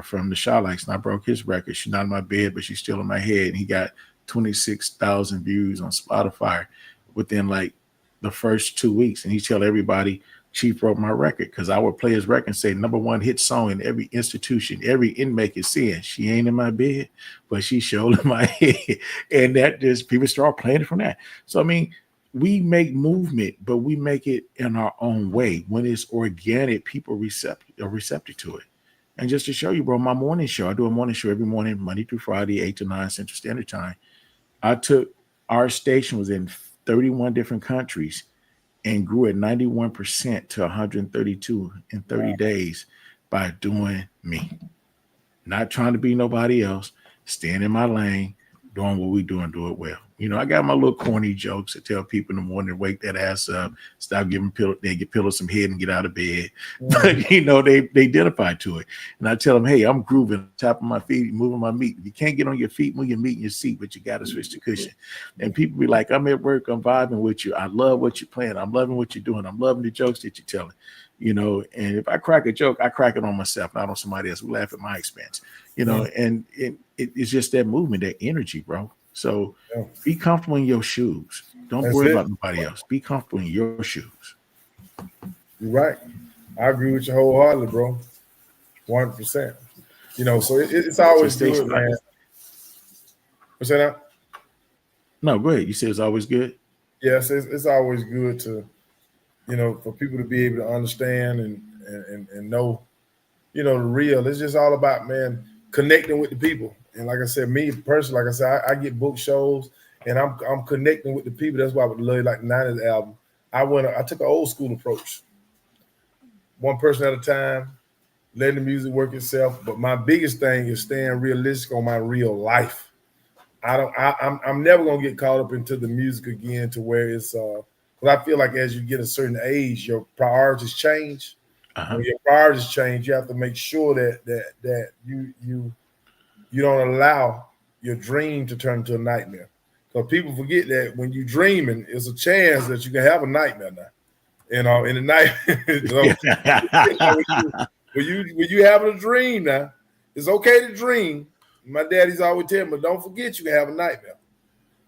from the Shawlights, and I broke his record. She's not in my bed, but she's still in my head. And he got 26,000 views on Spotify within like the first 2 weeks. And he tell everybody, Chief broke my record, because I would play his record and say #1 hit song in every institution. Every inmate is saying, she ain't in my bed, but she's showing in my head. And that just, people start playing it from that. So, I mean, we make movement, but we make it in our own way. When it's organic, people are receptive to it. And just to show you, bro, my morning show, I do a morning show every morning, Monday through Friday, 8 to 9 Central Standard Time. Our station was in 31 different countries and grew at 91% to 132 in 30 days by doing me. Not trying to be nobody else, staying in my lane, doing what we do and do it well. You know, I got my little corny jokes to tell people in the morning, wake that ass up, stop giving they get pillows some head and get out of bed. But, they identify to it. And I tell them, hey, I'm grooving, tapping my feet, moving my meat. If you can't get on your feet, move your meat in your seat, but you got to switch the cushion. And people be like, I'm at work, I'm vibing with you. I love what you're playing. I'm loving what you're doing. I'm loving the jokes that you're telling. And if I crack a joke, I crack it on myself, not on somebody else. We laugh at my expense, and it's just that movement, that energy, bro. So be comfortable in your shoes. Don't worry about nobody else. Be comfortable in your shoes. You're right. I agree with you wholeheartedly, bro. 100%. So it's always good, man. What's that now? No, go ahead. You said it's always good? Yes, it's always good to, for people to be able to understand and know, the real. It's just all about, man, connecting with the people. And like I said, me personally, like I said, I get booked shows and I'm connecting with the people. That's why I would love like the 90s album. I took an old school approach. One person at a time, letting the music work itself. But my biggest thing is staying realistic on my real life. I'm never gonna get caught up into the music again to where it's because I feel like as you get a certain age, your priorities change. When your priorities change, you have to make sure that you don't allow your dream to turn into a nightmare. Because people forget that when you're dreaming, it's a chance that you can have a nightmare now. You know, in the night. So when you having a dream now, it's okay to dream. My daddy's always telling me, but don't forget you can have a nightmare.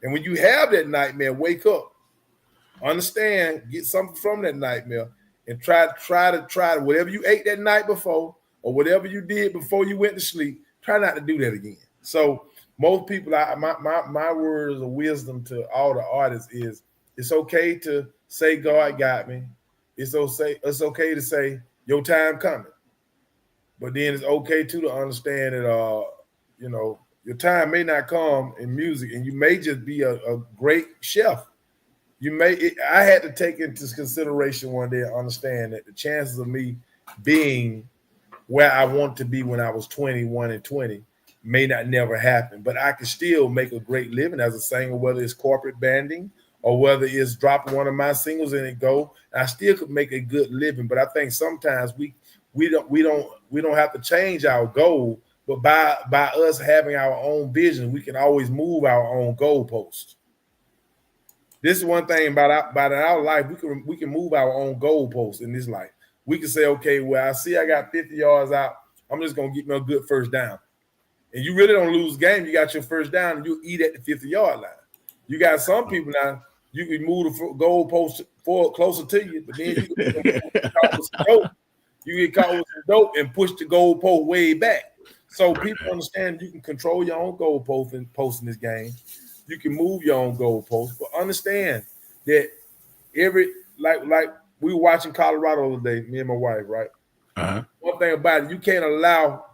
And when you have that nightmare, wake up, understand, get something from that nightmare, and try to whatever you ate that night before or whatever you did before you went to sleep. Try not to do that again. So most people, my words of wisdom to all the artists is it's okay to say God got me. It's okay to say your time coming. But then it's okay too to understand that your time may not come in music, and you may just be a great chef. I had to take into consideration one day and understand that the chances of me being where I want to be when I was 21 and 20 may not never happen, but I can still make a great living as a singer, whether it's corporate banding or whether it's dropping one of my singles and it go. I still could make a good living, but I think sometimes we don't have to change our goal, but by us having our own vision, we can always move our own goalposts. This is one thing about our life. We can move our own goalposts in this life. We can say, okay, well, I see I got 50 yards out. I'm just gonna get me a good first down. And you really don't lose game. You got your first down, and you eat at the 50-yard line. You got some people now. You can move the goalpost forward closer to you, but then you get caught with some dope. You get caught with some dope and push the goalpost way back. So people understand you can control your own goalpost in posting this game. You can move your own goalpost, but understand that like we were watching Colorado today, me and my wife, right? One thing about it, you can't allow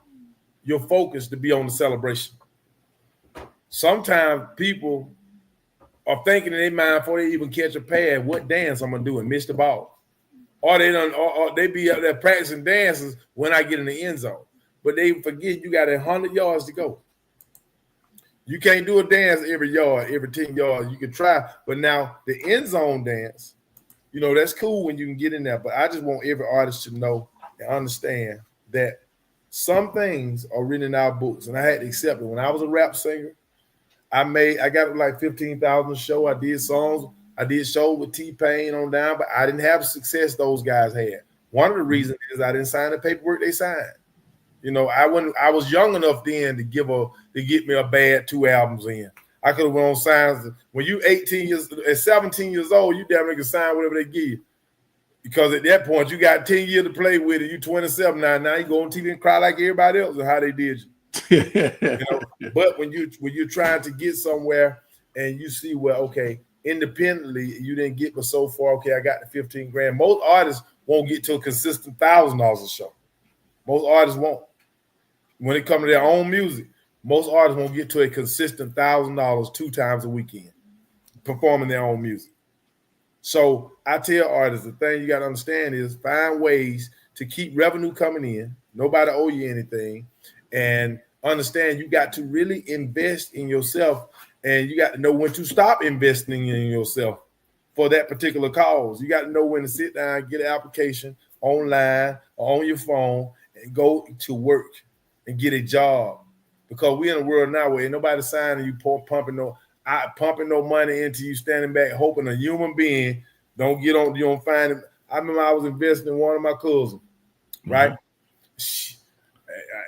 your focus to be on the celebration. Sometimes people are thinking in their mind before they even catch a pass, what dance I'm gonna do and miss the ball. Or they be out there practicing dances when I get in the end zone. But they forget you got 100 yards to go. You can't do a dance every yard, every 10 yards. You can try, but now the end zone dance, that's cool when you can get in there. But I just want every artist to know and understand that some things are written in our books, and I had to accept it. When I was a rap singer, I got like 15,000 show. I did songs. I did shows with T-Pain on down, but I didn't have the success those guys had. One of the reasons is I didn't sign the paperwork they signed. I was young enough then to get me a bad 2 albums in. I could have went on signs. When you 17 years old, you damn near can sign whatever they give you. Because at that point, you got 10 years to play with it. You 27 now. Now you go on TV and cry like everybody else and how they did you. But when you're trying to get somewhere and you see, well, okay, independently, you didn't get but so far. Okay, I got the 15 grand. Most artists won't get to a consistent $1,000 a show. Most artists won't. When it comes to their own music, most artists won't get to a consistent $1,000 2 times a weekend performing their own music. So I tell artists, the thing you got to understand is find ways to keep revenue coming in. Nobody owe you anything. And understand you got to really invest in yourself, and you got to know when to stop investing in yourself for that particular cause. You got to know when to sit down, get an application online or on your phone and go to work and get a job, because we're in a world now where ain't nobody signing you pumping no money into you, standing back hoping a human being don't get on. You don't find him. I remember I was investing in one of my cousins, right?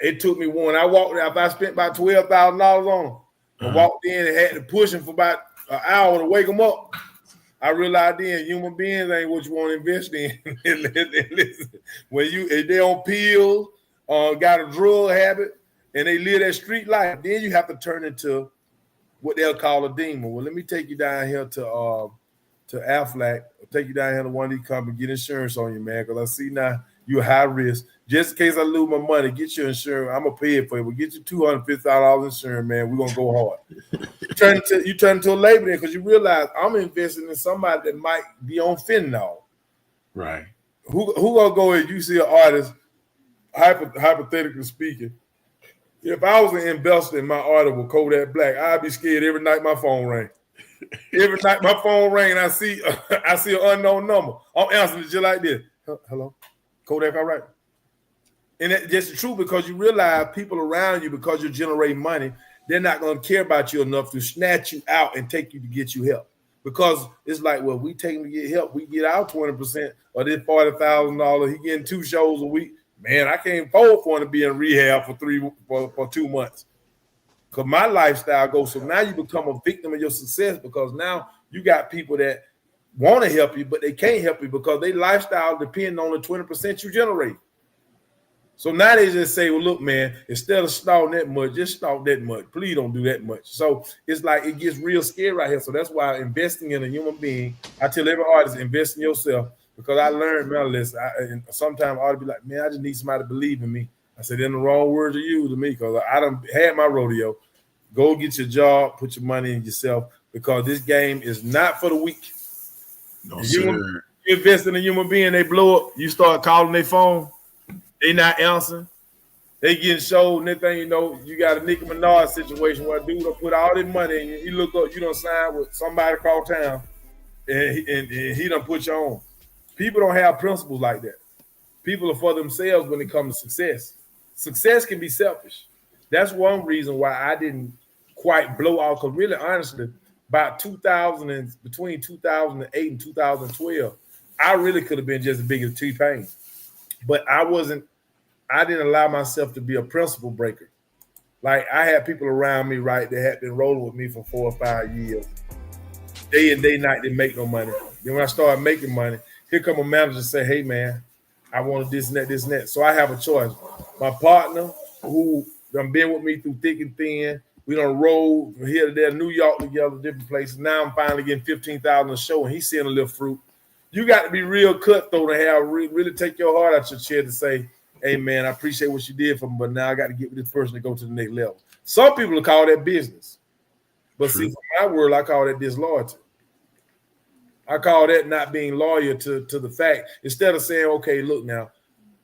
It took me when I walked there. If I spent about $12,000 on him and walked in and had to push him for about an hour to wake him up, I realized then human beings ain't what you want to invest in. When if they on pills, got a drug habit, and they live that street life, then you have to turn into what they'll call a demon. Well, let me take you down here to Aflac, take you down here to one of these companies, get insurance on you, man, because I see now you're high risk. Just in case I lose my money, get your insurance. I'm gonna pay it for you. We'll get you $250 insurance, man. We're gonna go hard. You turn into a labor then because you realize I'm investing in somebody that might be on fentanyl. Right. Who gonna go if you see an artist, hypothetically speaking, if I was an investor in my artist with Kodak Black, I'd be scared every night my phone rang. Every night my phone rang and I see an unknown number. I'm answering it just like this. Hello, Kodak, all right? And that's just the truth because you realize people around you, because you're generating money, they're not going to care about you enough to snatch you out and take you to get you help. Because it's like, well, we take him to get help. We get our 20% or this $40,000. He getting 2 shows a week. Man, I can't afford for him to be in rehab for 2 months. Because my lifestyle goes. So now you become a victim of your success because now you got people that want to help you, but they can't help you because their lifestyle depends on the 20% you generate. So now they just say, well, look, man, instead of snorting that much, just snort that much. Please don't do that much. So it's like it gets real scary right here. So that's why investing in a human being, I tell every artist, invest in yourself because I learned, man, listen, and sometimes I ought to be like, man, I just need somebody to believe in me. I said, in the wrong words to use to me because I done had my rodeo. Go get your job, put your money in yourself because this game is not for the weak. No, sir. You invest in a human being, they blow up, you start calling their phone. They not answering. They getting showed, and that thing, you know, you got a Nicki Minaj situation where a dude will put all this money in you. You look up, you done sign with somebody across town, and he done put you on. People don't have principles like that. People are for themselves when it comes to success. Success can be selfish. That's one reason why I didn't quite blow out, because really, honestly, about between 2008 and 2012, I really could have been just as big as T-Pain. But I didn't allow myself to be a principle breaker. Like I had people around me, right, that had been rolling with me for 4 or 5 years. Day in, day night, didn't make no money. Then when I started making money, here come a manager and say, hey man, I want this and that, this and that. So I have a choice. My partner, who done been with me through thick and thin, we done rolled from here to there, New York together, different places. Now I'm finally getting $15,000 a show and he's seeing a little fruit. You got to be real cutthroat and have really take your heart out your chair to say, hey, man, I appreciate what you did for me, but now I got to get with this person to go to the next level. Some people will call that business. But see, from my world, I call that disloyalty. I call that not being loyal to the fact. Instead of saying, okay, look now,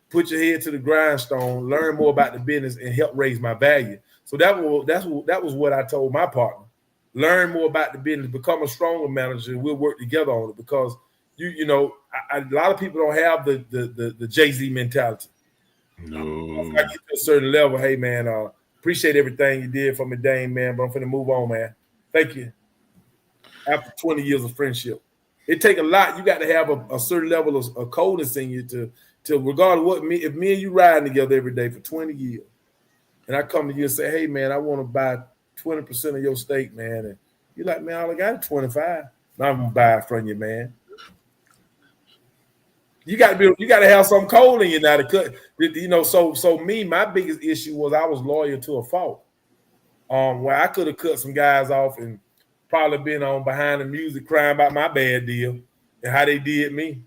put your head to the grindstone, learn more about the business, and help raise my value. So that was what I told my partner. Learn more about the business, become a stronger manager, and we'll work together on it because you know, a lot of people don't have the Jay-Z mentality. No. If I get to a certain level, hey man, appreciate everything you did for me, Dame, man, but I'm finna move on, man. Thank you. After 20 years of friendship, it take a lot. You got to have a certain level of coldness in you to regardless what if me and you riding together every day for 20 years, and I come to you and say, hey man, I want to buy 20% of your stake, man, and you're like, man, all I got is 25. Now I'm gonna buy it from you, man. You got to have some cold in you now to cut. You know, so me, my biggest issue was I was loyal to a fault. Where I could have cut some guys off and probably been on behind the music crying about my bad deal and how they did me.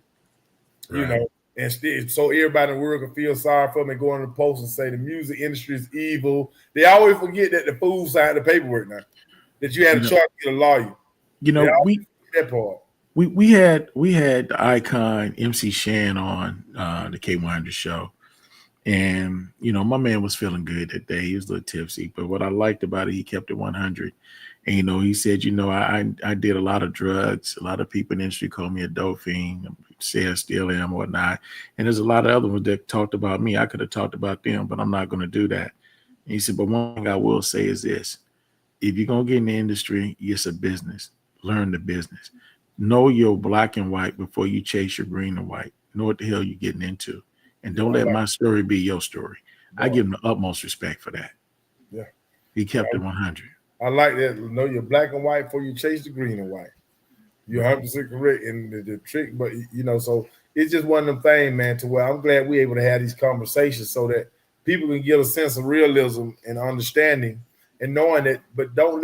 Right. You know, and still, so everybody in the world can feel sorry for me, go on the post and say the music industry is evil. They always forget that the fool signed the paperwork now. That you had a choice to get a lawyer. You know, that part. We had the icon MC Shan on the K100 show, and you know my man was feeling good that day. He was a little tipsy, but what I liked about it, he kept it 100. And you know, he said, you know, I did a lot of drugs. A lot of people in the industry called me a dope fiend, say I still am, whatnot. And there's a lot of other ones that talked about me. I could have talked about them, but I'm not going to do that. And he said, but one thing I will say is this: if you're gonna get in the industry, it's a business. Learn the business. Know your black and white before you chase your green and white. Know what the hell you're getting into. And don't let my story be your story. I give him the utmost respect for that. Yeah. He kept it 100. I like that. Know your black and white before you chase the green and white. You're 100% correct in the trick, but you know, so it's just one of them things, man, to where I'm glad we're able to have these conversations so that people can get a sense of realism and understanding and knowing that, but don't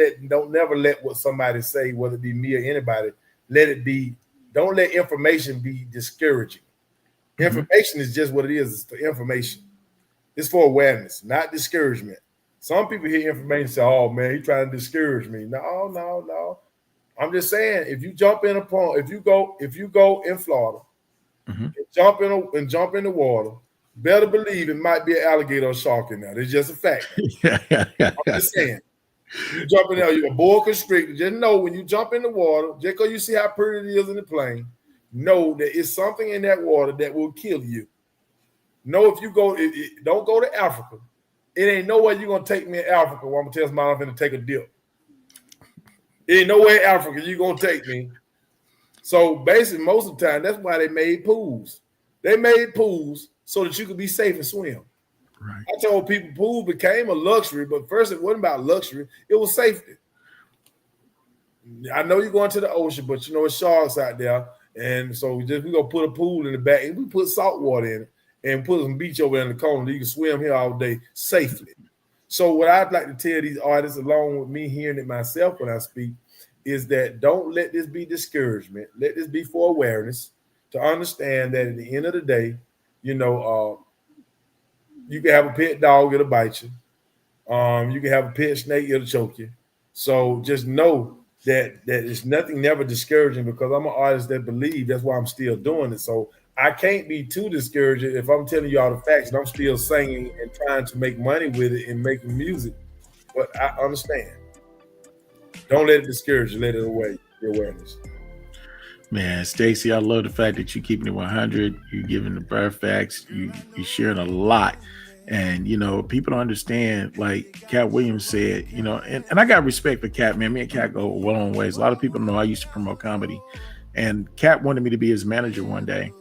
never let what somebody say, whether it be me or anybody, don't let information be discouraging. Information is just what it is. It's for information. It's for awareness, not discouragement. Some people hear information and say, "Oh man, he's trying to discourage me." No. I'm just saying, if you jump in a pond, if you go in Florida, and jump in the water, better believe it might be an alligator or shark in there. It's just a fact. I'm just saying. You jump in there, you're a boa constrictor. Just know when you jump in the water, just because you see how pretty it is in the plane, know that it's something in that water that will kill you. Know if you go, don't go to Africa. It ain't no way you're gonna take me in Africa where I'm gonna tell somebody I'm gonna take a dip. It ain't no way in Africa you're gonna take me. So basically, most of the time, that's why they made pools. They made pools so that you could be safe and swim. Right. I told people pool became a luxury, but first it wasn't about luxury, it was safety. I know you're going to the ocean, but you know it's sharks out there. And so we're gonna put a pool in the back and we put salt water in it and put some beach over there in the corner. You can swim here all day safely. So what I'd like to tell these artists, along with me hearing it myself when I speak, is that don't let this be discouragement. Let this be for awareness, to understand that at the end of the day, you know, you can have a pet dog, it'll bite you. You can have a pet snake, it'll choke you. So just know that it's nothing never discouraging, because I'm an artist that believe, that's why I'm still doing it. So I can't be too discouraged if I'm telling you all the facts and I'm still singing and trying to make money with it and making music. But I understand. Don't let it discourage you. Let it away your awareness. Man, Stacey, I love the fact that you're keeping it 100. You're giving the bare facts. You're sharing a lot. And, you know, people don't understand, like Cat Williams said, you know, and I got respect for Cat, man. Me and Cat go a long ways. A lot of people know I used to promote comedy. And Cat wanted me to be his manager one day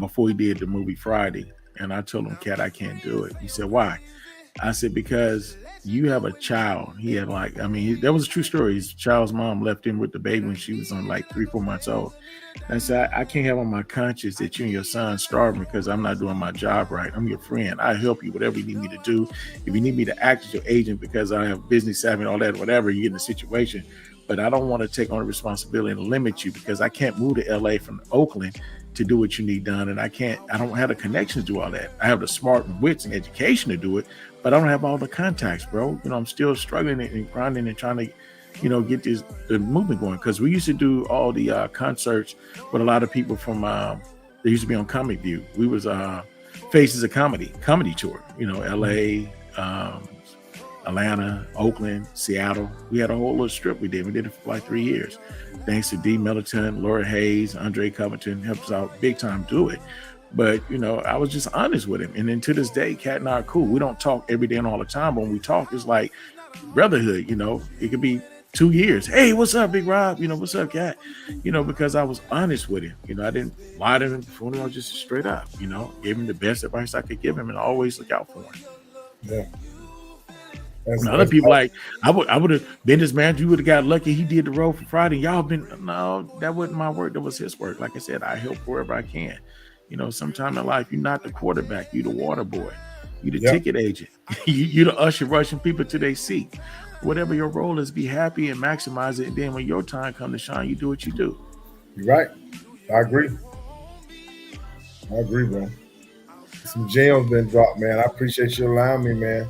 before he did the movie Friday. And I told him, Cat, I can't do it. He said, why? I said, because you have a child. He had that was a true story. His child's mom left him with the baby when she was on like 3-4 months old. And I said, I can't have on my conscience that you and your son starving because I'm not doing my job right. I'm your friend. I help you, whatever you need me to do. If you need me to act as your agent because I have business savvy and all that, whatever, you get in a situation. But I don't want to take on the responsibility and limit you, because I can't move to LA from Oakland to do what you need done. And I don't have the connections to do all that. I have the smart wits and education to do it, but I don't have all the contacts, bro. You know, I'm still struggling and grinding and trying to, you know, get the movement going. Because we used to do all the concerts with a lot of people from, they used to be on Comic View. We was Faces of Comedy tour, you know, LA, Atlanta, Oakland, Seattle. We had a whole little strip we did. We did it for like 3 years. Thanks to D. Militant, Laura Hayes, Andre Covington helped us out big time do it. But, you know, I was just honest with him. And then to this day, Cat and I are cool. We don't talk every day and all the time, but when we talk, it's like brotherhood, you know. It could be 2 years. Hey, what's up, Big Rob? You know, what's up, Cat? You know, because I was honest with him. You know, I didn't lie to him before. I was just straight up, you know, gave him the best advice I could give him and always look out for him. Yeah. Other people like, I would have been his manager. You would have got lucky. He did the road for Friday. Y'all no, that wasn't my work. That was his work. Like I said, I help wherever I can. You know, sometime in life, you're not the quarterback. You the water boy. You the ticket agent. you the usher rushing people to their seat. Whatever your role is, be happy and maximize it. And then when your time comes to shine, you do what you do. You're right. I agree, bro. Some gems been dropped, man. I appreciate you allowing me, man.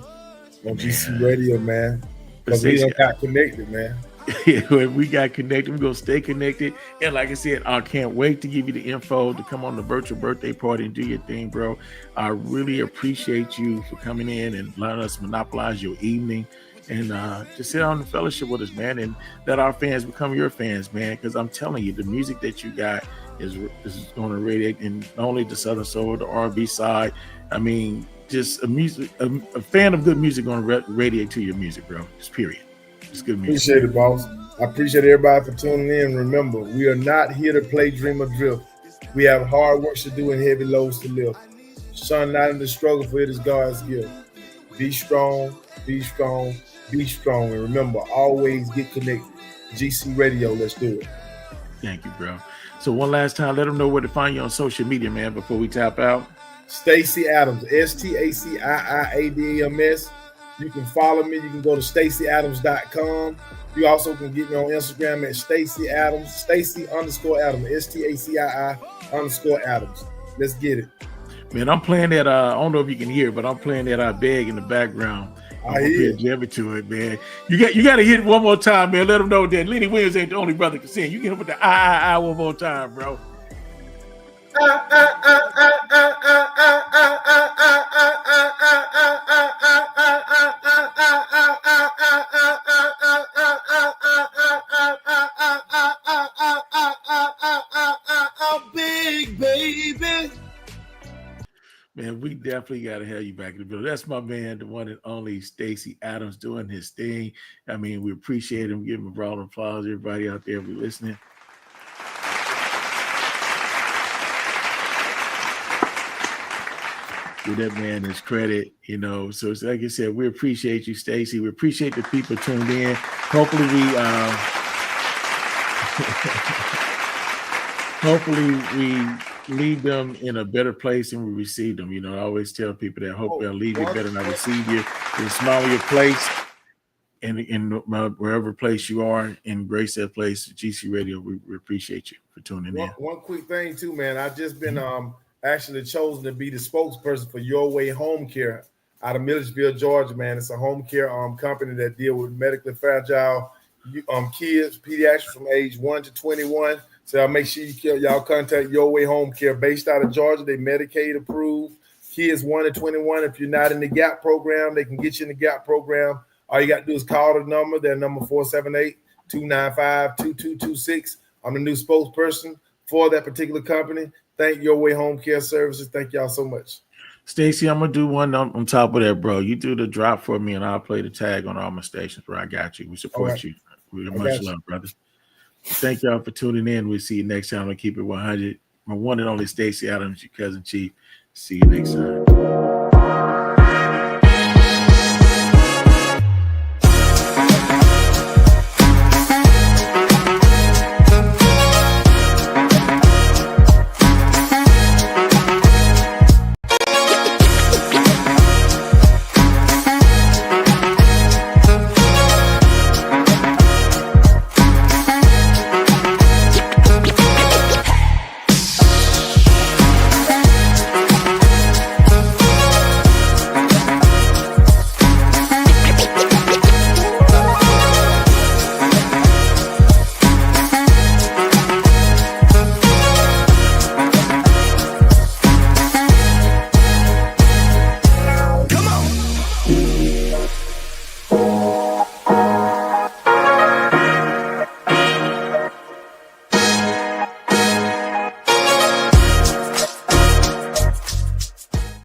On GC Radio, man. Because we done got connected, man. Yeah, we got connected. We're going to stay connected. And like I said, I can't wait to give you the info to come on the virtual birthday party and do your thing, bro. I really appreciate you for coming in and letting us monopolize your evening. And just sit on the fellowship with us, man. And let our fans become your fans, man. Because I'm telling you, the music that you got is going to radiate in not only the Southern Soul, the R&B side. I mean, just a fan of good music going to radiate to your music, bro. Just period. It's good music. Appreciate it, boss. I appreciate everybody for tuning in. Remember, we are not here to play, dream, or drift. We have hard work to do and heavy loads to lift. Shun not in the struggle, for it is God's gift. Be strong, be strong, be strong. And remember, always get connected. GC Radio, let's do it. Thank you, bro. So one last time, let them know where to find you on social media, man, before we tap out. STACII Adams, STACIIADAMS. You can follow me. You can go to STACIadams.com. You also can get me on Instagram at Stacey Adams, Stacey_Adams, STACII_Adams. Let's get it. Man, I'm playing that. I don't know if you can hear, but I'm playing that I beg in the background. I'm prepared Jeffy to it, man. You got to hit it one more time, man. Let them know that Lenny Williams ain't the only brother can sing. You can hit with the I one more time, bro. Big baby. Man, we definitely got to have you back in the building. That's my man, the one and only STACII Adams doing his thing. I mean, we appreciate him. Give him a round of applause, everybody out there who listening. Give that man his credit, you know. So it's like I said, we appreciate you, STACII. We appreciate the people tuned in. Hopefully we leave them in a better place than we received them. You know, I always tell people that hope they'll leave you better than I received you. In smaller your place, in wherever place you are, embrace that place. GC Radio, we appreciate you for tuning in. One quick thing too, man. I've just been actually chosen to be the spokesperson for Your Way Home Care out of Millersville, Georgia, man. It's a home care company that deal with medically fragile kids, pediatrics from age 1 to 21. So I'll make sure y'all contact Your Way Home Care based out of Georgia. They Medicaid approved. Kids 1 to 21. If you're not in the GAP program, they can get you in the GAP program. All you got to do is call the number. Their number 478-295-2226. I'm the new spokesperson for that particular company. Thank Your Way Home Care Services. Thank y'all so much. STACII, I'm going to do one on top of that, bro. You do the drop for me, and I'll play the tag on all my stations, bro. I got you. We support you. We have much love, brother. Thank y'all for tuning in. We'll see you next time on Keep It 100. My one and only STACII Adams, your cousin Chief. See you next time.